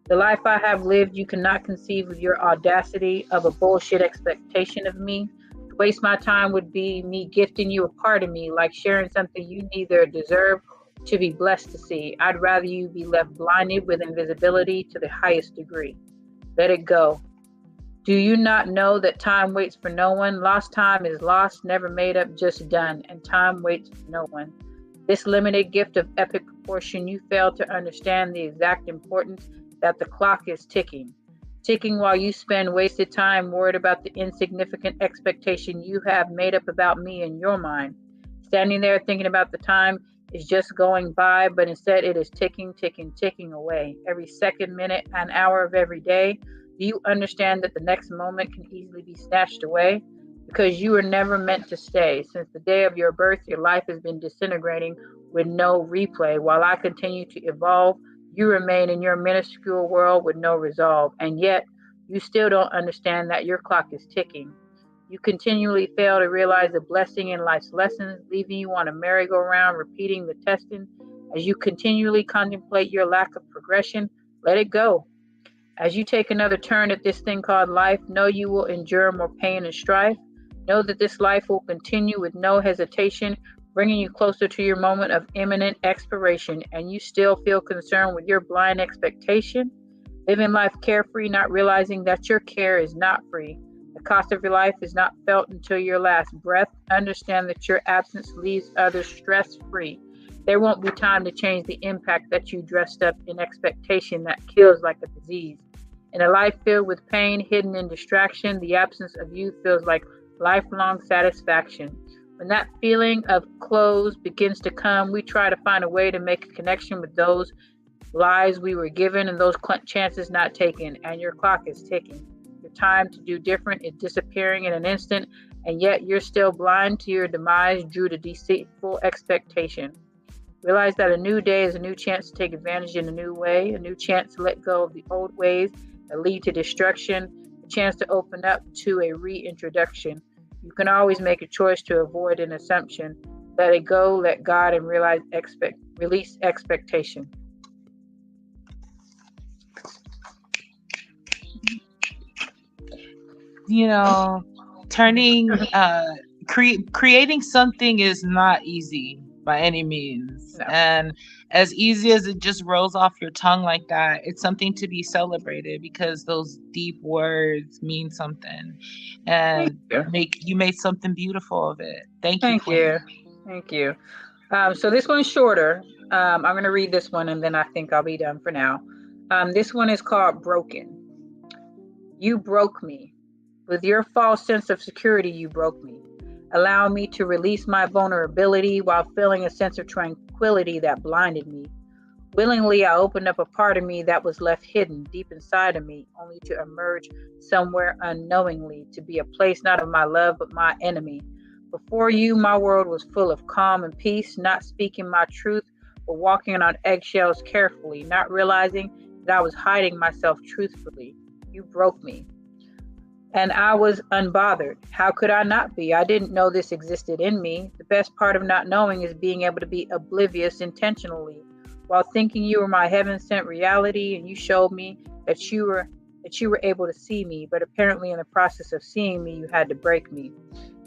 The life I have lived, you cannot conceive of your audacity of a bullshit expectation of me. To waste my time would be me gifting you a part of me, like sharing something you neither deserve to be blessed to see. I'd rather you be left blinded with invisibility to the highest degree. Let it go. Do you not know that time waits for no one? Lost time is lost, never made up, just done, and time waits for no one. This limited gift of epic proportion, you fail to understand the exact importance that the clock is ticking while you spend wasted time worried about the insignificant expectation you have made up about me in your mind. Standing there thinking about the time is just going by, but instead it is ticking away. Every second, minute, and hour of every day. Do you understand that the next moment can easily be snatched away? Because you were never meant to stay. Since the day of your birth, your life has been disintegrating with no replay. While I continue to evolve, you remain in your minuscule world with no resolve, and yet you still don't understand that your clock is ticking. You continually fail to realize the blessing in life's lessons, leaving you on a merry-go-round, repeating the testing. As you continually contemplate your lack of progression, let it go. As you take another turn at this thing called life, know you will endure more pain and strife. Know that this life will continue with no hesitation, bringing you closer to your moment of imminent expiration, and you still feel concerned with your blind expectation? Living life carefree, not realizing that your care is not free. The cost of your life is not felt until your last breath. Understand that your absence leaves others stress-free. There won't be time to change the impact that you dressed up in expectation that kills like a disease. In a life filled with pain, hidden in distraction, the absence of you feels like lifelong satisfaction. When that feeling of close begins to come, we try to find a way to make a connection with those lives we were given and those chances not taken, and your clock is ticking. Your time to do different is disappearing in an instant, and yet you're still blind to your demise due to deceitful expectation. Realize that a new day is a new chance to take advantage in a new way, a new chance to let go of the old ways that lead to destruction, a chance to open up to a reintroduction. You can always make a choice to avoid an assumption. Let it go, let God, and release expectation. You know, creating something is not easy by any means. No. And as easy as it just rolls off your tongue like that, it's something to be celebrated because those deep words mean something. And you made something beautiful of it. Thank you. Thank you. So this one's shorter. I'm going to read this one and then I think I'll be done for now. This one is called Broken. You broke me. With your false sense of security, you broke me. Allow me to release my vulnerability while feeling a sense of tranquility that blinded me. Willingly, I opened up a part of me that was left hidden deep inside of me, only to emerge somewhere unknowingly, to be a place not of my love, but my enemy. Before you, my world was full of calm and peace, not speaking my truth, but walking on eggshells carefully, not realizing that I was hiding myself truthfully. You broke me. And I was unbothered. How could I not be? I didn't know this existed in me. The best part of not knowing is being able to be oblivious intentionally. While thinking you were my heaven-sent reality, and you showed me that you were able to see me, but apparently in the process of seeing me, you had to break me.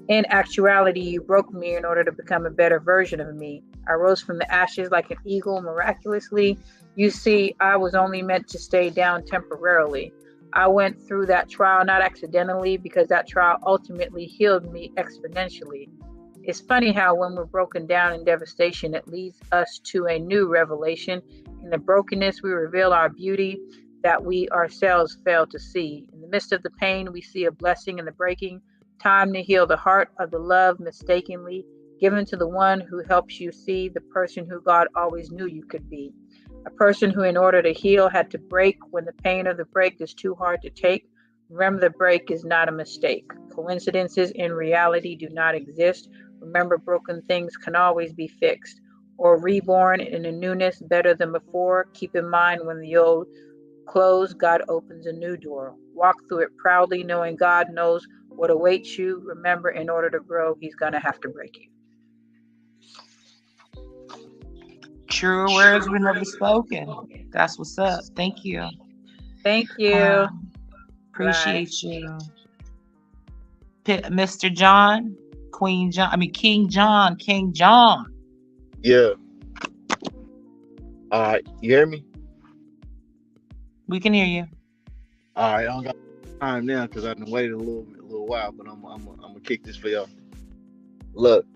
In actuality, you broke me in order to become a better version of me. I rose from the ashes like an eagle miraculously. You see, I was only meant to stay down temporarily. I went through that trial not accidentally, because that trial ultimately healed me exponentially. It's funny how when we're broken down in devastation, it leads us to a new revelation. In the brokenness, we reveal our beauty that we ourselves fail to see. In the midst of the pain, we see a blessing in the breaking. Time to heal the heart of the love mistakenly given to the one who helps you see the person who God always knew you could be. A person who, in order to heal, had to break when the pain of the break is too hard to take. Remember, the break is not a mistake. Coincidences in reality do not exist. Remember, broken things can always be fixed or reborn in a newness better than before. Keep in mind, when the old closed, God opens a new door. Walk through it proudly, knowing God knows what awaits you. Remember, in order to grow, He's going to have to break you. True words were never spoken. That's what's up. Thank you. Thank you. Appreciate you. Mr. John, King John. Yeah. All right, you hear me? We can hear you. All right, I don't got time now because I've been waiting a little while, but I'm gonna kick this for y'all. Look,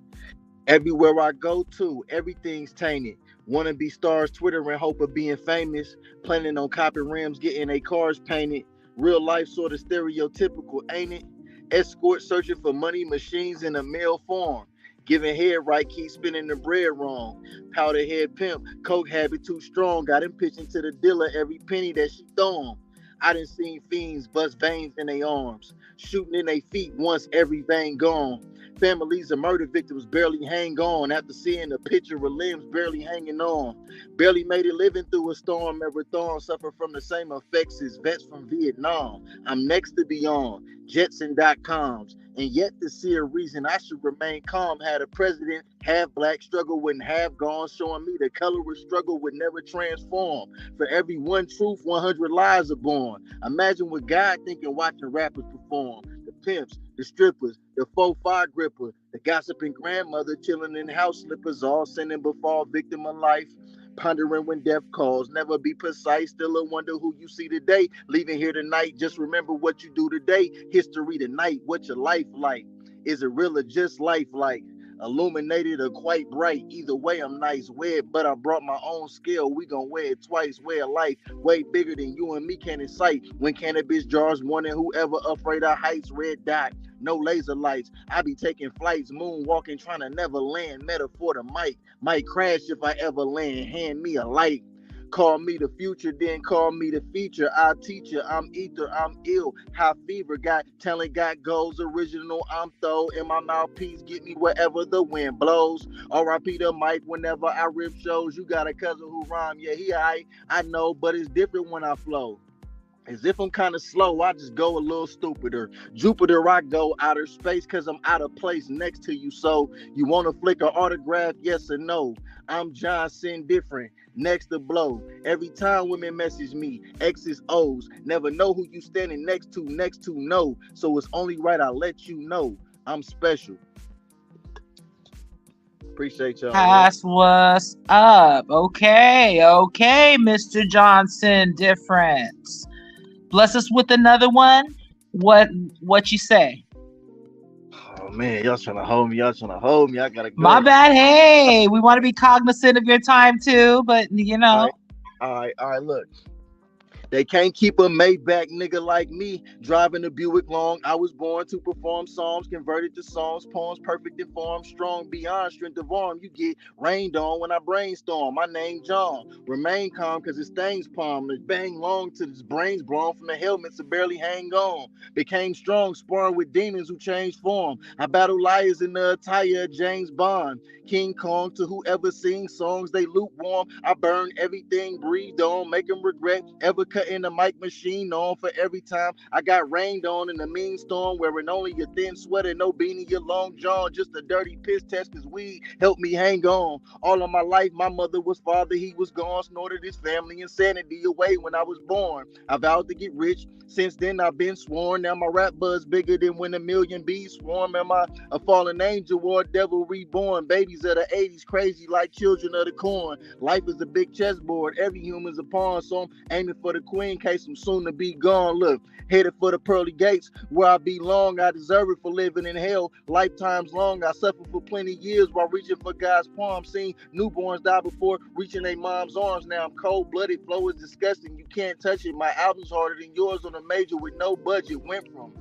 everywhere I go to, everything's tainted. Wanna be stars, Twitter in hope of being famous. Planning on copping rims, getting their cars painted. Real life sort of stereotypical, ain't it? Escort searching for money machines in a male form. Giving head right, keep spinning the bread wrong. Powder head pimp, coke habit too strong. Got him pitching to the dealer every penny that she throw him. I done seen fiends bust veins in their arms. Shooting in their feet once every vein gone. Families of murder victims barely hang on after seeing a picture of limbs barely hanging on. Barely made it living through a storm. Ever thorn suffer from the same effects as vets from Vietnam. I'm next to be on Jetson.coms. And yet to see a reason I should remain calm. Had a president half black, struggle wouldn't have gone. Showing me the color of struggle would never transform. For every one truth, 100 lies are born. Imagine what God thinking watching rappers perform. The pimps, the strippers, the 4-5 gripper, the gossiping grandmother chilling in house slippers, all sinning before victim of life. Pondering when death calls, never be precise, still a wonder who you see today. Leaving here tonight, just remember what you do today. History tonight, what's your life like? Is it real or just life like? Illuminated or quite bright, either way I'm nice. Wear it, but I brought my own skill. We gon' wear it twice, wear a life way bigger than you and me can incite. When cannabis jars warning whoever afraid of heights, red dot, no laser lights. I be taking flights, moonwalking, trying to never land. Metaphor to might crash if I ever land. Hand me a light. Call me the future, then call me the feature. I teach you, I'm ether, I'm ill. High fever, got talent, got goals. Original, I'm throw. In my mouthpiece, get me wherever the wind blows. R.I.P. the mic whenever I rip shows. You got a cousin who rhyme, yeah, he aight. I know, but it's different when I flow. As if I'm kind of slow, I just go a little stupider. Jupiter, I go outer space because I'm out of place next to you. So you want to flick an autograph, yes or no? I'm Johnson different, next to blow. Every time women message me, X's, O's. Never know who you standing next to no. So it's only right I let you know I'm special. Appreciate y'all. That's what's up. Okay, Mr. Johnson Difference. Bless us with another one. What you say? Oh man, y'all trying to hold me. I gotta go. My bad. Hey, we want to be cognizant of your time too, but you know. All right, look. They can't keep a Maybach nigga like me driving a Buick long. I was born to perform psalms, converted to songs, poems, perfect in form, strong beyond strength of arm. You get rained on when I brainstorm. My name John. Remain calm because it stains palm. The bang long to his brains blown from the helmets to barely hang on. Became strong, sparring with demons who changed form. I battle liars in the attire of James Bond. King Kong to whoever sings songs they lukewarm. I burn everything breathed on, make them regret ever cutting the mic machine on. For every time I got rained on in a mean storm, wearing only a thin sweater, no beanie, your long john, just a dirty piss test cause weed helped me hang on. All of my life my mother was father, he was gone, snorted his family insanity away when I was born. I vowed to get rich, since then I've been sworn. Now my rap buzz bigger than when a million bees swarm. Am I a fallen angel or a devil reborn? Babies of the 80s crazy like children of the corn. Life is a big chessboard, every human's a pawn, so I'm aiming for the queen case I'm soon to be gone. Look, headed for the pearly gates where I belong. I deserve it for living in hell lifetimes long. I suffered for plenty years while reaching for God's palm. Seen newborns die before reaching their mom's arms. Now I'm cold-blooded, flow is disgusting, you can't touch it. My album's harder than yours on a major with no budget. Went from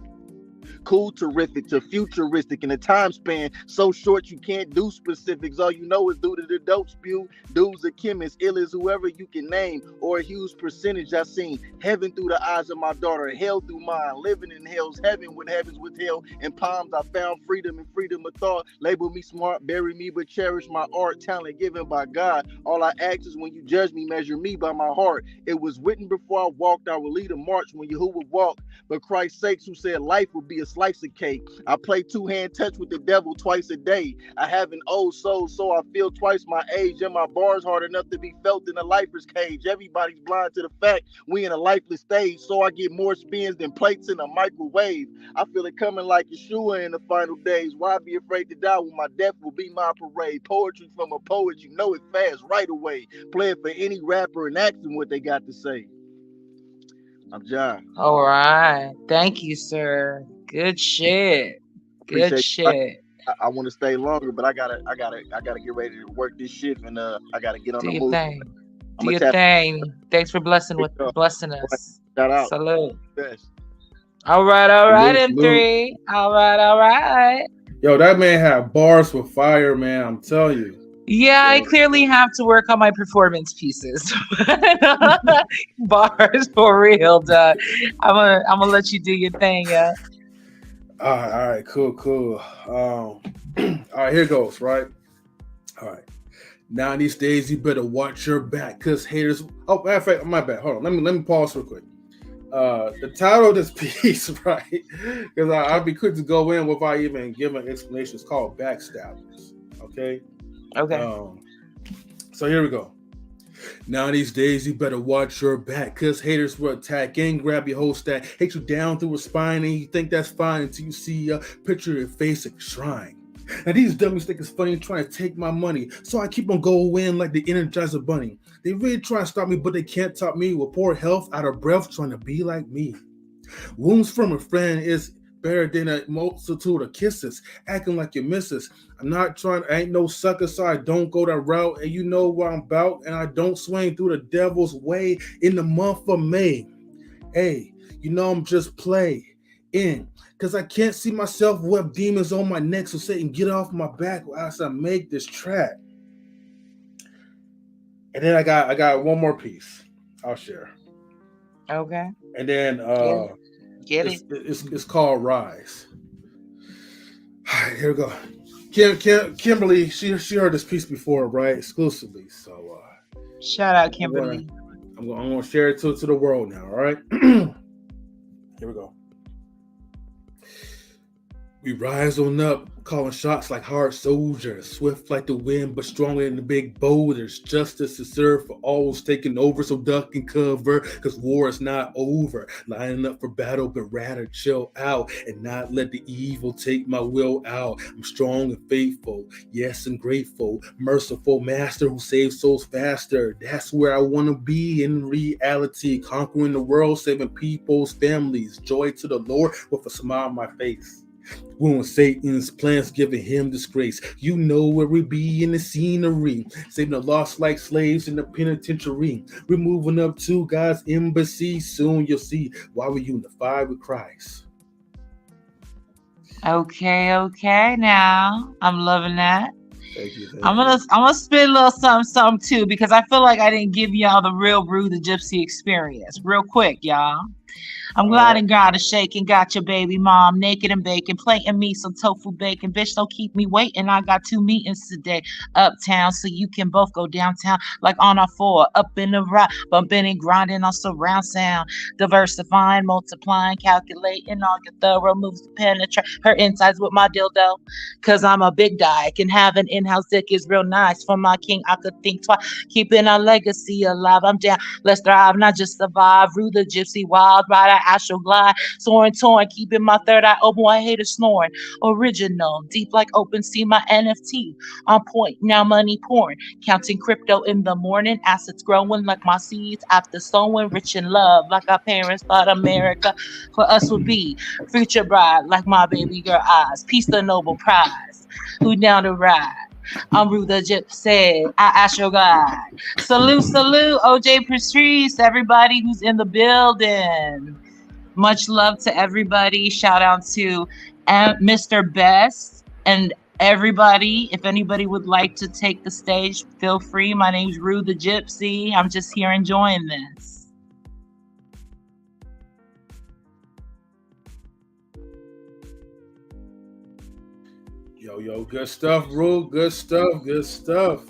cool, terrific to futuristic in a time span so short you can't do specifics. All you know is due to the dope spew. Dudes a chemist, ill as whoever you can name, or a huge percentage. I seen heaven through the eyes of my daughter, hell through mine, living in hell's heaven when heavens with hell in palms. I found freedom and freedom of thought. Label me smart, bury me, but cherish my art, talent given by God. All I ask is when you judge me, measure me by my heart. It was written before I walked, I will lead a march when Yahuwah walk. But Christ's sakes, who said life would be a slice of cake. I play two-hand touch with the devil twice a day. I have an old soul, so I feel twice my age, and my bars hard enough to be felt in a lifer's cage. Everybody's blind to the fact we in a lifeless stage, so I get more spins than plates in a microwave. I feel it coming like Yeshua in the final days. Why be afraid to die when my death will be my parade? Poetry from a poet, you know it fast right away. Play it for any rapper and ask them what they got to say. I'm John. All right. Thank you, sir. Good shit. Good Appreciate shit. I want to stay longer, but I gotta get ready to work this shift, and I gotta get on Do the your move. thing. Do your thing. Thanks for blessing us. Shout out. Salute. Best. All right, M3. All right. Yo, that man had bars with fire, man. I'm telling you. Yeah, I clearly have to work on my performance pieces. Bars for real, Doug. I'm gonna let you do your thing, yeah. All right, cool. All right, here goes, right? All right. Now these days you better watch your back, cause haters. Oh, matter of fact, my bad. Hold on. Let me pause real quick. The title of this piece, right? Because I'll be quick to go in without even giving explanations. Called Backstabbers. Okay. Okay. So here we go. Now these days you better watch your back, cause haters will attack and grab your whole stack, hate you down through a spine, and you think that's fine until you see a picture of your face at the shrine. Now these dummies think it's funny trying to take my money, so I keep on going like the Energizer Bunny. They really try to stop me, but they can't top me with poor health, out of breath, trying to be like me. Wounds from a friend is better than a multitude of kisses, acting like your missus. I ain't no sucker, so I don't go that route, and you know what I'm about, and I don't swing through the devil's way in the month of May. Hey, you know I'm just playing, cause I can't see myself with demons on my neck, so Satan, get off my back as I make this track. And then I got one more piece I'll share. Okay. And then Get it. It's called Rise. All right, here we go. Kimberly, she heard this piece before, right? Exclusively. So shout out Kimberly. I'm gonna share it to the world now, all right? Here we go. We rise on up, calling shots like hard soldiers, swift like the wind, but stronger than the big boulders. Justice is served for all who's taking over, so duck and cover, because war is not over. Lining up for battle, but rather chill out and not let the evil take my will out. I'm strong and faithful, yes, and grateful, merciful master who saves souls faster. That's where I want to be in reality, conquering the world, saving people's families. Joy to the Lord with a smile on my face. When Satan's plans giving him disgrace, you know where we be in the scenery, saving the lost like slaves in the penitentiary. We're moving up to God's embassy. Soon you'll see why we unified with Christ. Okay. Now I'm loving that. Thank you. I'm gonna spit a little something too, because I feel like I didn't give y'all the real Rude the Gypsy experience. Real quick, y'all. I'm glad and got a shaking, got your baby mom naked and baking, plating me some tofu bacon. Bitch, don't keep me waiting. I got 2 meetings today uptown, so you can both go downtown like on our 4, up in the rock, bumping and grinding on surround sound, diversifying, multiplying, calculating all your thorough moves to penetrate her insides with my dildo. Cause I'm a big guy, can have an in-house dick is real nice. For my king, I could think twice, keeping our legacy alive. I'm down, let's thrive, not just survive. Rude the Gypsy, wild rider, astral glide, soaring, torn, keeping my third eye open while haters snoring. Original, deep like open sea, my NFT on point. Now money pouring, counting crypto in the morning, assets growing like my seeds after sowing. Rich in love, like our parents thought America for us would be. Future bride, like my baby girl eyes. Peace the Nobel Prize. Who down to ride? I'm Rude the Gypsy, I ask your God. Salute, OJ Patrice, everybody who's in the building. Much love to everybody. Shout out to Mr. Best and everybody. If anybody would like to take the stage, feel free. My name's Rude the Gypsy. I'm just here enjoying this. Yo, good stuff, Rude. Good stuff.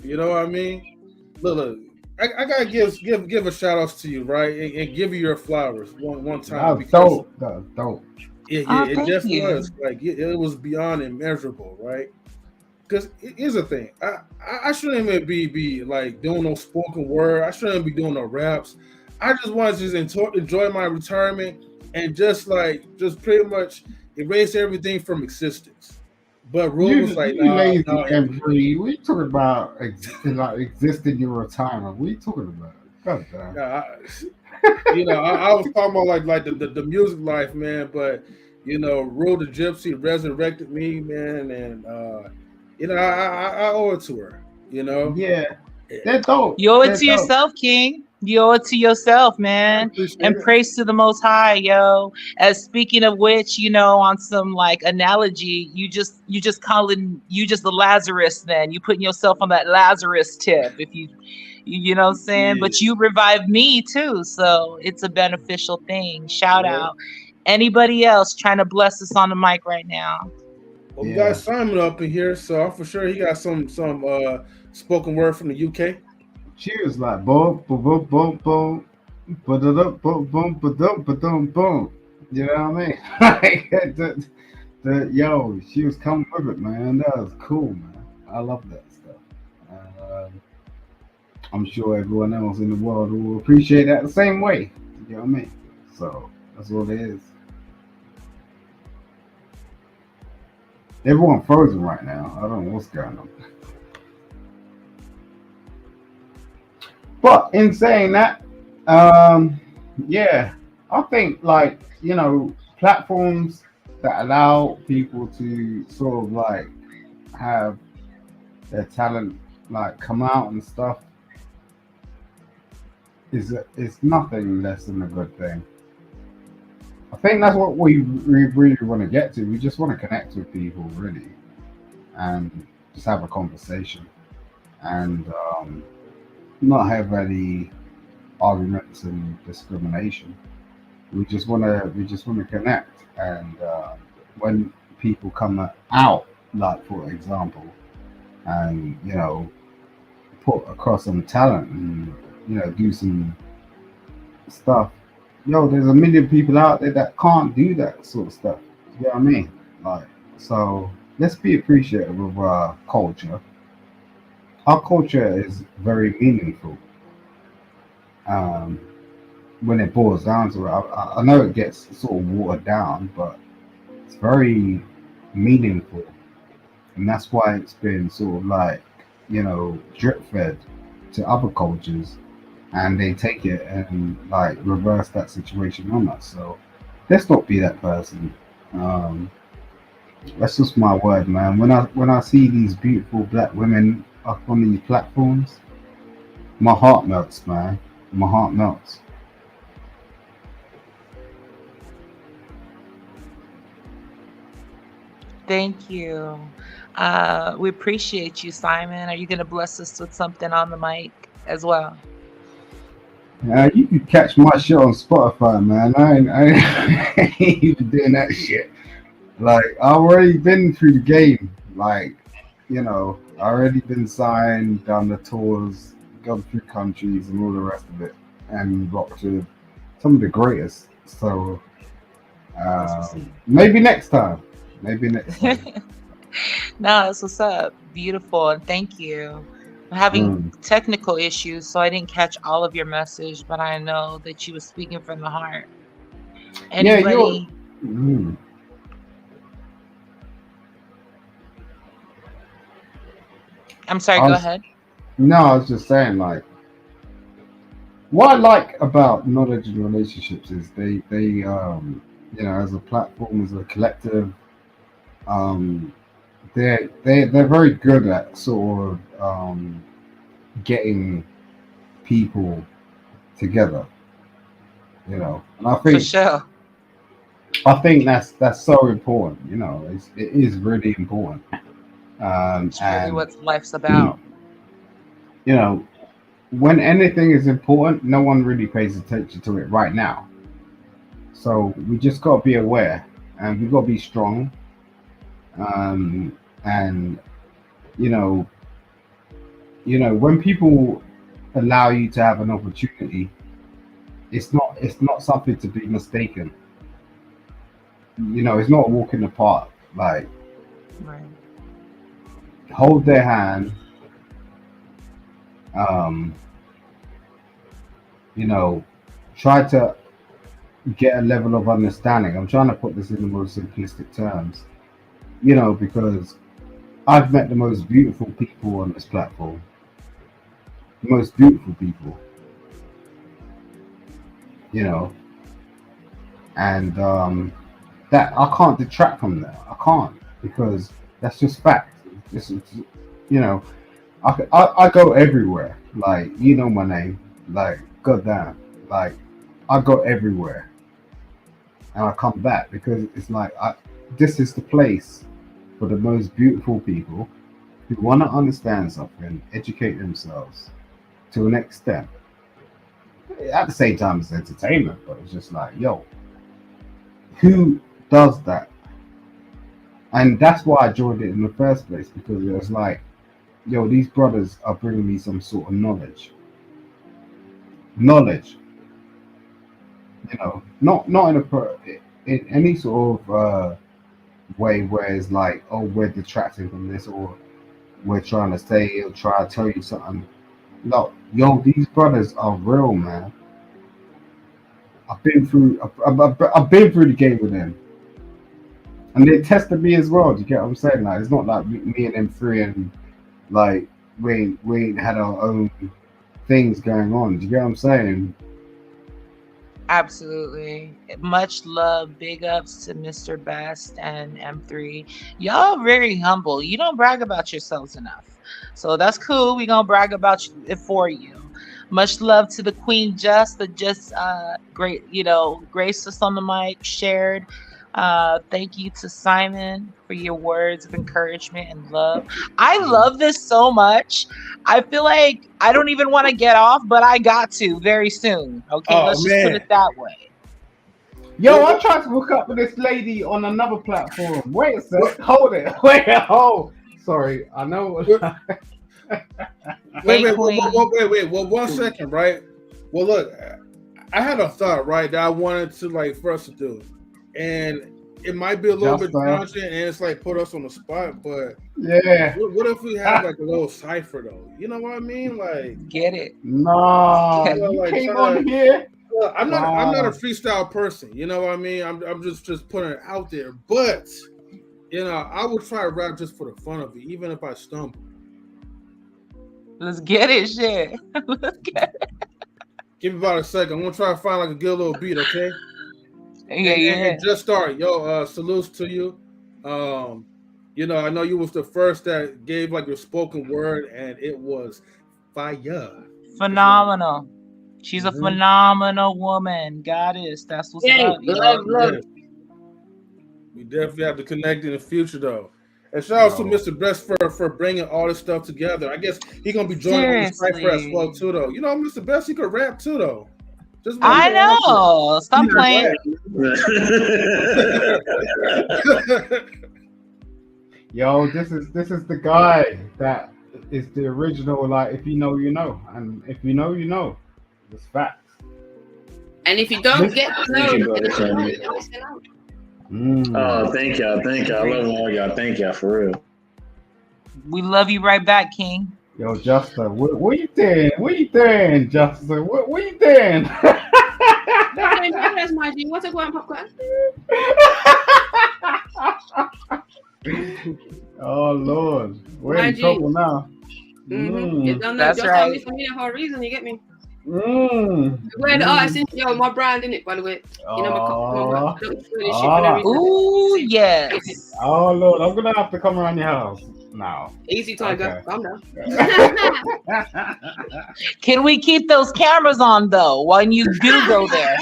You know what I mean? Look. I gotta give a shout out to you, right? And give you your flowers one time. That was dope. Yeah, it definitely was. Like it was beyond immeasurable, right? Because here's the thing, I shouldn't even be like doing no spoken word. I shouldn't be doing no raps. I just want to just enjoy my retirement and just pretty much erase everything from existence. But Rude was like, no. We talking about existing your retirement. What are you talking about? I was talking about like the music life, man. But Rude the Gypsy resurrected me, man, and I owe it to her. Yeah, that's dope. You owe it to yourself, King. You owe it to yourself, man. And praise to the Most High, yo. As speaking of which, on some like analogy, you just the Lazarus. Then you putting yourself on that Lazarus tip. If you know what I'm saying. Yeah. But you revived me too, so it's a beneficial thing. Shout out. Anybody else trying to bless us on the mic right now? Well, we got Simon up in here, so for sure he got some spoken word from the UK. She was like boom, boom, boom, boom, boom, boom, boom, boom, boom, boom. You know what I mean? She was coming with it, man. That was cool, man. I love that stuff. I'm sure everyone else in the world will appreciate that the same way. You know what I mean? So that's all it is. Everyone frozen right now. I don't know what's going on. But in saying that, yeah, I think like, you know, platforms that allow people to sort of like have their talent like come out and stuff is nothing less than a good thing. I think that's what we really want to get to. We just want to connect with people really and just have a conversation and not have any arguments and discrimination. We just want to connect, and when people come out, like for example, and you know, put across some talent and you know do some stuff. Yo, there's a million people out there that can't do that sort of stuff. You know what I mean? Like, so let's be appreciative of our culture. Our culture is very meaningful. When it boils down to it, I know it gets sort of watered down, but it's very meaningful, and that's why it's been sort of like, you know, drip fed to other cultures, and they take it and like reverse that situation on us. So let's not be that person. That's just my word, man. When I see these beautiful black women up on these platforms, my heart melts, man. My heart melts. Thank you. We appreciate you, Simon. Are you going to bless us with something on the mic as well? You can catch my shit on Spotify, man. I ain't even doing that shit. Like, I've already been through the game. Like, you know, I already been signed, done the tours, gone through countries and all the rest of it, and rocked to some of the greatest. So, maybe next time. Maybe next time. No, that's what's up. Beautiful. And thank you. I'm having technical issues, so I didn't catch all of your message, but I know that you were speaking from the heart. Anybody? Yeah, I'm sorry, go ahead. No, I was just saying, like, what I like about knowledge and relationships is they you know, as a platform, as a collective, they're very good at sort of getting people together, you know, and I think For sure. I think that's so important, you know. It is really important. It's really And what life's about. you know, when anything is important, no one really pays attention to it right now. So we just got to be aware, and we got to be strong. And you know, when people allow you to have an opportunity, it's not something to be mistaken. You know, it's not a walk in the park. Like, Right. hold their hand. You know, try to get a level of understanding. I'm trying to put this in the most simplistic terms, you know, because I've met the most beautiful people on this platform. The most beautiful people, you know, and that I can't detract from that. I can't, because that's just fact. You know, I go everywhere. Like, you know my name. Like, goddamn. Like, I go everywhere, and I come back because it's like this is the place for the most beautiful people who want to understand something, educate themselves to an extent. At the same time, it's entertainment, but it's just like, yo, who does that? And that's why I joined it in the first place, because it was like, yo, these brothers are bringing me some sort of knowledge, you know, not in any sort of way where it's like, oh, we're detracting from this, or we're trying to say or try to tell you something. Look, yo, these brothers are real, man. I've been through the game with them, and they tested me as well. Do you get what I'm saying? Like, it's not like me and them three, and like we ain't had our own things going on. Do you get what I'm saying? Absolutely. Much love. Big ups to Mr. Best and M3. Y'all very humble. You don't brag about yourselves enough. So that's cool. We're going to brag about it for you. Much love to the Queen Just, that just great, graced us on the mic, shared. Thank you to Simon for your words of encouragement and love. I love this so much. I feel like I don't even want to get off, but I got to very soon. Okay, let's just put it that way. Yo, I tried to hook up with this lady on another platform. Wait a sec. Hold it. Sorry, I know. Wait. Well, 1 second, right? Well, look, I had a thought, right, that I wanted to for us to do, and it might be a little bit challenging, and it's put us on the spot. But yeah, what if we have a little cipher though? You know what I mean? Get it? No, you came on here. I'm not a freestyle person. You know what I mean? I'm just putting it out there. But I would try to rap just for the fun of it, even if I stumble. Let's get it, shit. Let's get it. Give me about a second. I'm gonna try to find a good little beat, okay? Yeah. And just start. Yo, salutes to you. I know you was the first that gave your spoken word, and it was fire. Phenomenal. She's a phenomenal woman. Goddess. That's what's up. Love. We definitely have to connect in the future, though. And shout out to Mr. Best for bringing all this stuff together. I guess he's gonna be joining on the cipher as well too, though. Mr. Best, he could rap too, though. I know. Stop playing. Yo, this is the guy that is the original. If you know, you know, and if you know, you know. It's facts. And if you don't get to know, Oh, thank y'all. I love all y'all. Thank y'all for real. We love you right back, King. Yo, Justin, what you doing? What you doing, Justin? What you doing? That's my G. What's up, popcorn? Oh Lord, we're in trouble now. You don't know. That's Just right. I'm here for a reason. You get me? We're the artist, my brand in it, by the way. Ooh, yes. Oh Lord, I'm gonna have to come around your house now. Easy, Tiger. Calm down. Can we keep those cameras on though when you do go there?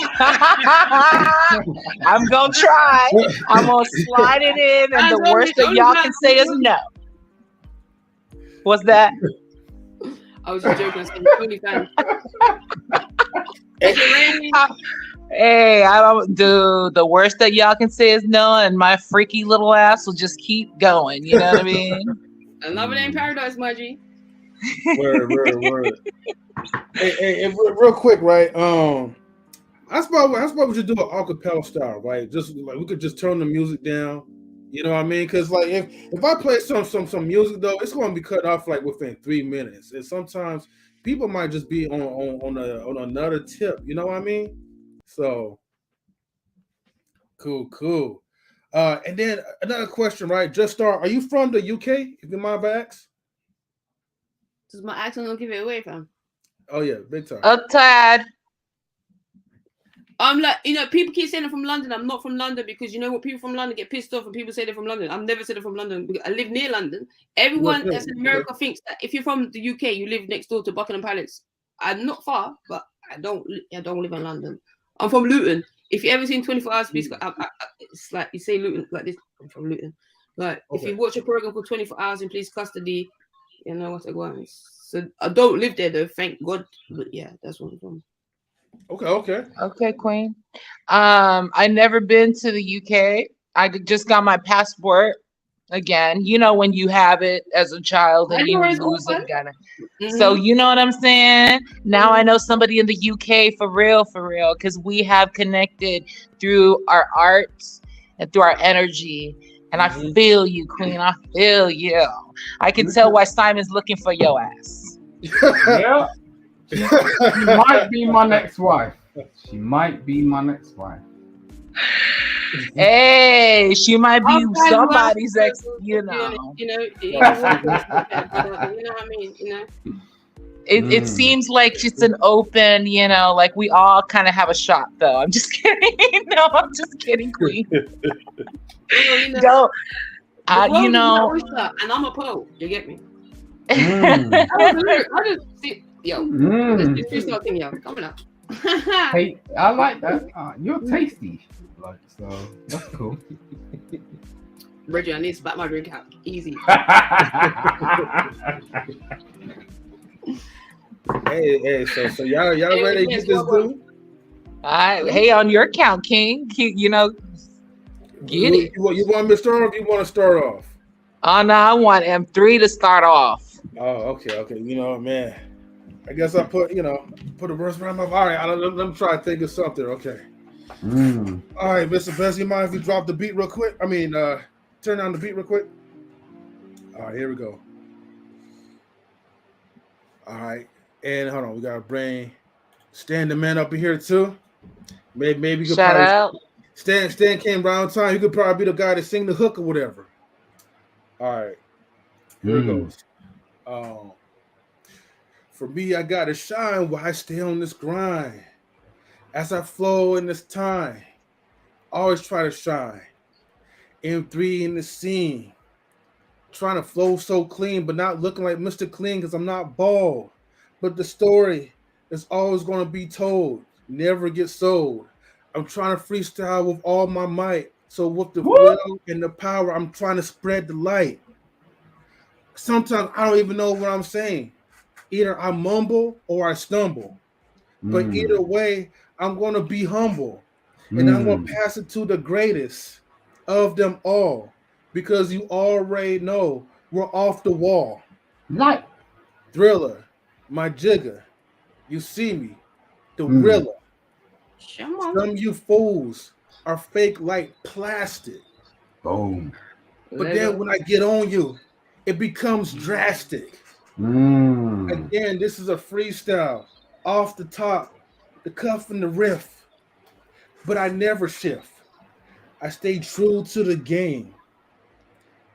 I'm gonna try. I'm gonna slide it in, and the worst that y'all can say is no. What's that? I was just joking. Hey, I don't do the worst that y'all can say is no, and my freaky little ass will just keep going. You know what I mean? And love it ain't paradise, my G. Word. Hey, real quick, right? That's why we should do an acapella style, right? Just we could just turn the music down. You know what I mean? Because if I play some music though, it's going to be cut off within 3 minutes, and sometimes people might just be on another tip. You know what I mean? So cool. And then another question, right? Just start. Are you from the UK? If you mind, Bax? Does my accent not give it away, fam? Oh yeah, big time. A tad. I'm people keep saying I'm from London. I'm not from London because you know what? People from London get pissed off when people say they're from London. I've never said I'm from London because I live near London. Everyone that's in America thinks that if you're from the UK, you live next door to Buckingham Palace. I'm not far, but I don't live in London. I'm from Luton. If you ever seen 24 Hours Police, it's like you say Luton like this. I'm from Luton. If you watch a program called 24 Hours in Police Custody, you know what I want. So I don't live there though, thank God. But yeah, that's where I'm from. Okay, Queen. I never been to the UK. I just got my passport again. You know when you have it as a child and you lose it again. So you know what I'm saying? Now I know somebody in the UK for real, because we have connected through our arts and through our energy. And I feel you, Queen. I feel you. I can tell why Simon's looking for your ass. Yeah. She might be my next wife. She might be my next wife. Hey, she might be Okay, somebody's well, ex, you know. You know, you know what I mean? You know. It seems like it's an open, you know, like we all kind of have a shot, though. I'm just kidding. No, I'm just kidding, Queen. Don't, you know. And I'm a Poe. You get me? Mm. I just see, yo. Mm. Let's do something, yo. Coming up. Hey, I like that. You're tasty. Like, so that's cool. Reggie, I need to spat my drink out. Easy. Hey, so y'all ready to get this dude? Hey, on your count, King. You know, get it. You want me to start off? You want to start off? Oh no, I want M3 to start off. Oh, okay. You know, man. I guess I put a verse around my. All right, let me try to think of something. Okay. All right, Mr. Best, you mind if you drop the beat real quick? I mean, turn down the beat real quick. All right, here we go. All right, and hold on, we gotta bring Stan the man up in here too. Maybe you could Shout probably, out. Stan came around time. He could probably be the guy to sing the hook or whatever. All right, here it goes. For me, I gotta shine while I stay on this grind. As I flow in this time, always try to shine. M3 in the scene, trying to flow so clean, but not looking like Mr. Clean because I'm not bald. But the story is always going to be told, never get sold. I'm trying to freestyle with all my might. So with the will and the power, I'm trying to spread the light. Sometimes I don't even know what I'm saying. Either I mumble or I stumble. But either way, I'm going to be humble. And I'm going to pass it to the greatest of them all. Because you already know we're off the wall. Like Thriller, my jigger. You see me, the Rilla. Some of you fools are fake like plastic. Boom. But then when I get on you, it becomes drastic. Again, this is a freestyle. Off the top, the cuff and the riff. But I never shift. I stay true to the game.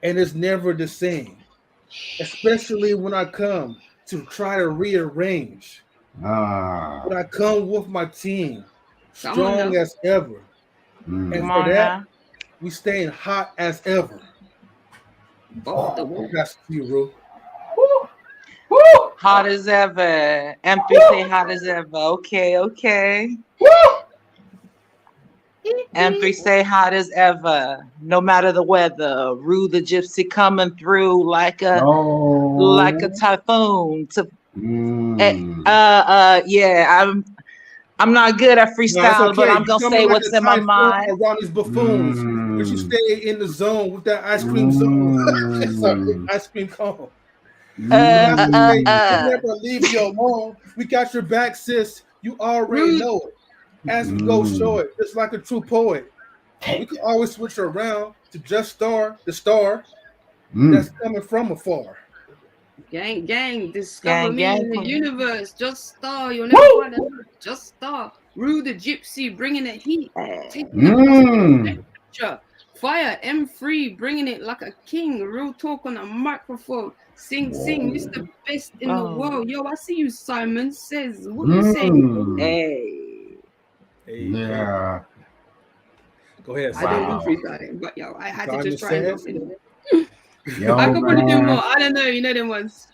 And it's never the same. Especially when I come to try to rearrange. But I come with my team. Strong as ever. And for that, we staying hot as ever. That's you, Ru. Hot as ever. MP say hot as ever. Okay. M3 say hot as ever, no matter the weather. Rue the gypsy coming through like a typhoon. Yeah, I'm not good at freestyle, but I'm gonna say what's in my mind. Around these buffoons, but you stay in the zone with that ice cream zone. Sorry, ice cream cone. We never leave you alone. We got your back, sis. You already know it. As we go show it, just like a true poet. We can always switch around to just star, the star that's coming from afar. Gang, discover me in the universe. Just star, you'll never find another. Just star. Rue the gypsy, bringing the heat. Fire M3, bringing it like a king. Real talk on a microphone. Sing, Mr. Best in the world. Yo, I see you, Simon Says. What you saying? Hey. Yeah. Go ahead. I don't do freestyling, but yo, I had to just try and Yo, I could probably do more. I don't know. You know them ones.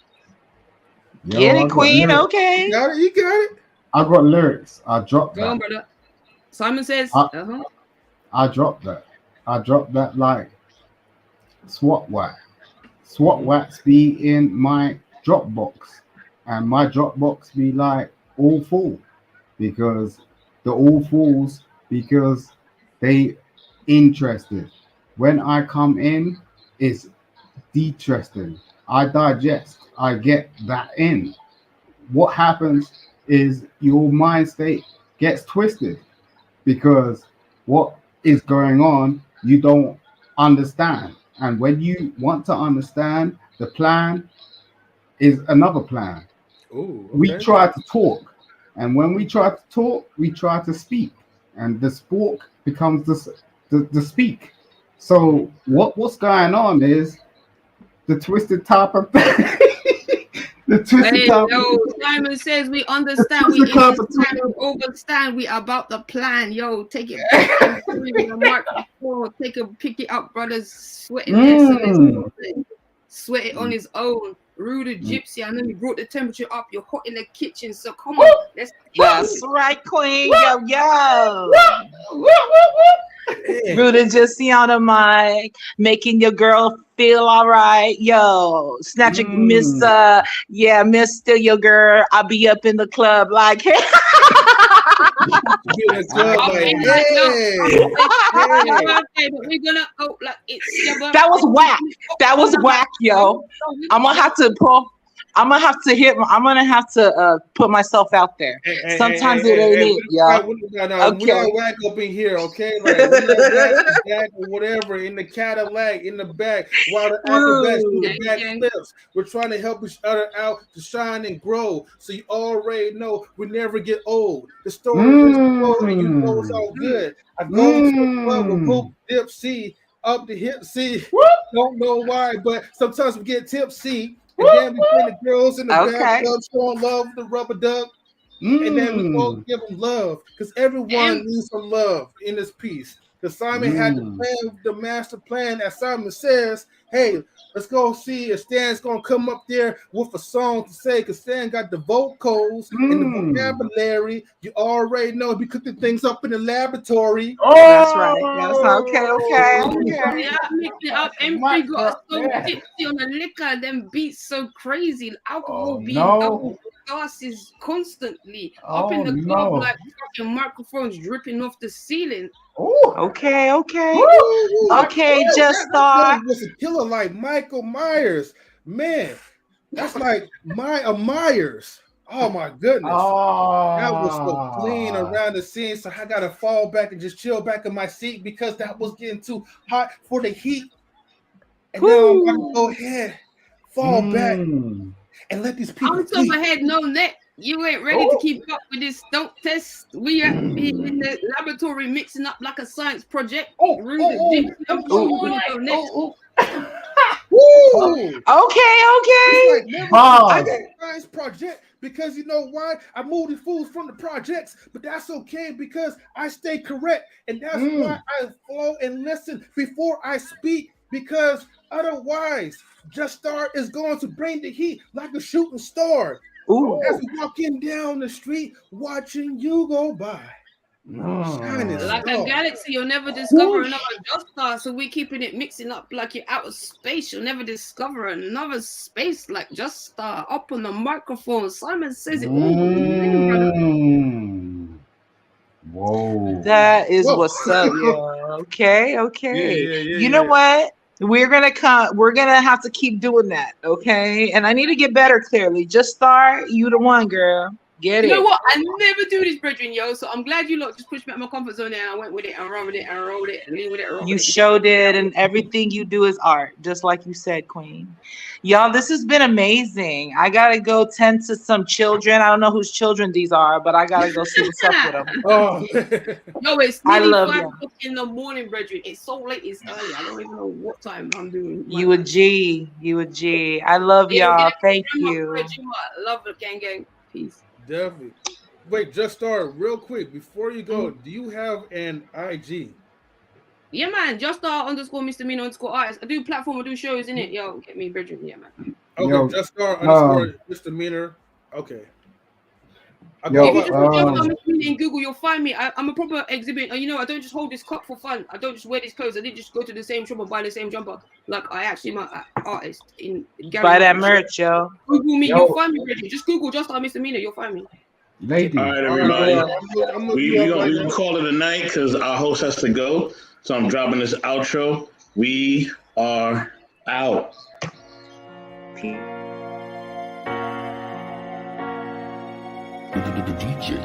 Get it, Queen. Okay. You got it. I got lyrics. I dropped that. Go on, brother. Simon Says. I dropped that. I dropped that like SWAT whack. SWAT whacks be in my Dropbox, and my Dropbox be like all full because the all fools because they interested. When I come in, it's detrusting. I digest. I get that in. What happens is your mind state gets twisted because what is going on, you don't understand. And when you want to understand, the plan is another plan. Ooh, We okay. try to talk, and when we try to talk, we try to speak, and the spoke becomes the speak. So what's going on is the twisted type of the twisted Hey, type yo, of Simon says we the understand. We twisted in this competition. time, we overstand. We about the plan. Yo, take it back. I'm telling you, the microphone. Pick it up, brothers. Sweating less and less. Mm. Sweat it on his own. Rude Mm. gypsy. I know you brought the temperature up. You're hot in the kitchen, so come on. Let's. That's right, Queen. Yo, yo. Yeah. Rude and Gypsy on the mic, making your girl feel all right. Yo, snatch a miss, yeah, miss still your girl. I'll be up in the club like, hey. Be in the club I'll like, be like, yo, hey, it's your hey. birthday, but we're gonna go like it's your birthday. That was whack. That was whack, yo. I'm gonna have to put myself out there. Sometimes it ain't it, yo. We Okay. don't whack up in here, okay? Like we don't whack the back or whatever in the Cadillac in the back while the acrobats do the back flips. We're trying to help each other out to shine and grow. So you already know we never get old. The story is told and you know it's all good. I go to the club with Poop Dip C up the hip C. Don't know why, but sometimes we get tipsy. And then we bring the girls in the bathtub showing love the rubber duck. And then we go give them love. Because everyone needs some love in this piece. Because Simon had the plan, the master plan, as Simon says, hey, let's go see if Stan's going to come up there with a song to say, because Stan got the vocals and the vocabulary. You already know he cooking things up in the laboratory. That's right. Yes, okay. Yeah, mix it up. M3 got us so tipsy on the liquor, them beats so crazy. Alcohol being double gases constantly. Up in the club like fucking microphones dripping off the ceiling. Okay. Woo. Okay, just that thought. was a killer like Michael Myers. Man, that's like Myers. Oh my goodness. That was so clean around the scene. So I gotta fall back and just chill back in my seat because that was getting too hot for the heat. And now I'm gonna go ahead, fall back, and let these people I'm top of head, no neck. You ain't ready to keep up with this. Don't test. We are in the laboratory mixing up like a science project. Okay. I got a science project because you know why? I moved the fools from the projects, but that's okay because I stay correct. And that's why I flow and listen before I speak, because otherwise, Just Start is going to bring the heat like a shooting star. As we walking down the street, watching you go by. Like a galaxy, you'll never discover another Just Star. So we're keeping it mixing up like you're out of space. You'll never discover another space like Just Star. Up on the microphone, Simon says it all. Whoa. That is what's up, yo. Okay. You know what? We're gonna have to keep doing that, okay? And I need to get better, clearly. Just Start, you the one, girl. Get it. You know what? I never do this, brethren, yo. So I'm glad you lot just pushed me out my comfort zone and I went with it and run with it and rolled it and lean with it. You sure did, and everything you do is art, just like you said, Queen. Y'all, this has been amazing. I gotta go tend to some children. I don't know whose children these are, but I gotta go see what's up with them. No, it's I nearly love 5 you. o'clock in the morning, brethren. It's so late, it's early. I don't even know what time I'm doing. You a G. I love y'all. Thank you. I love it, gang. Peace. Definitely. Wait, Just Start real quick before you go. Do you have an IG? Yeah, man. Just Start _ misdemeanor _ artist. I do platform, I do shows in it. Yo, get me, brethren. Yeah, man. Okay, Yo, Just Start _ misdemeanor. Okay. If you just put Just Start misdemeanor in Google, you'll find me. I'm a proper exhibit. You know, I don't just hold this cup for fun. I don't just wear these clothes. I didn't just go to the same shop and buy the same jumper. Like, I actually am an artist in Gary. Buy that merch, yo. Google me, you'll find me, brethren. Just Google Just Start misdemeanor, you'll find me. Lady. All right, everybody. We gonna call it a night because our host has to go. So I'm dropping this outro. We are out. The DJ.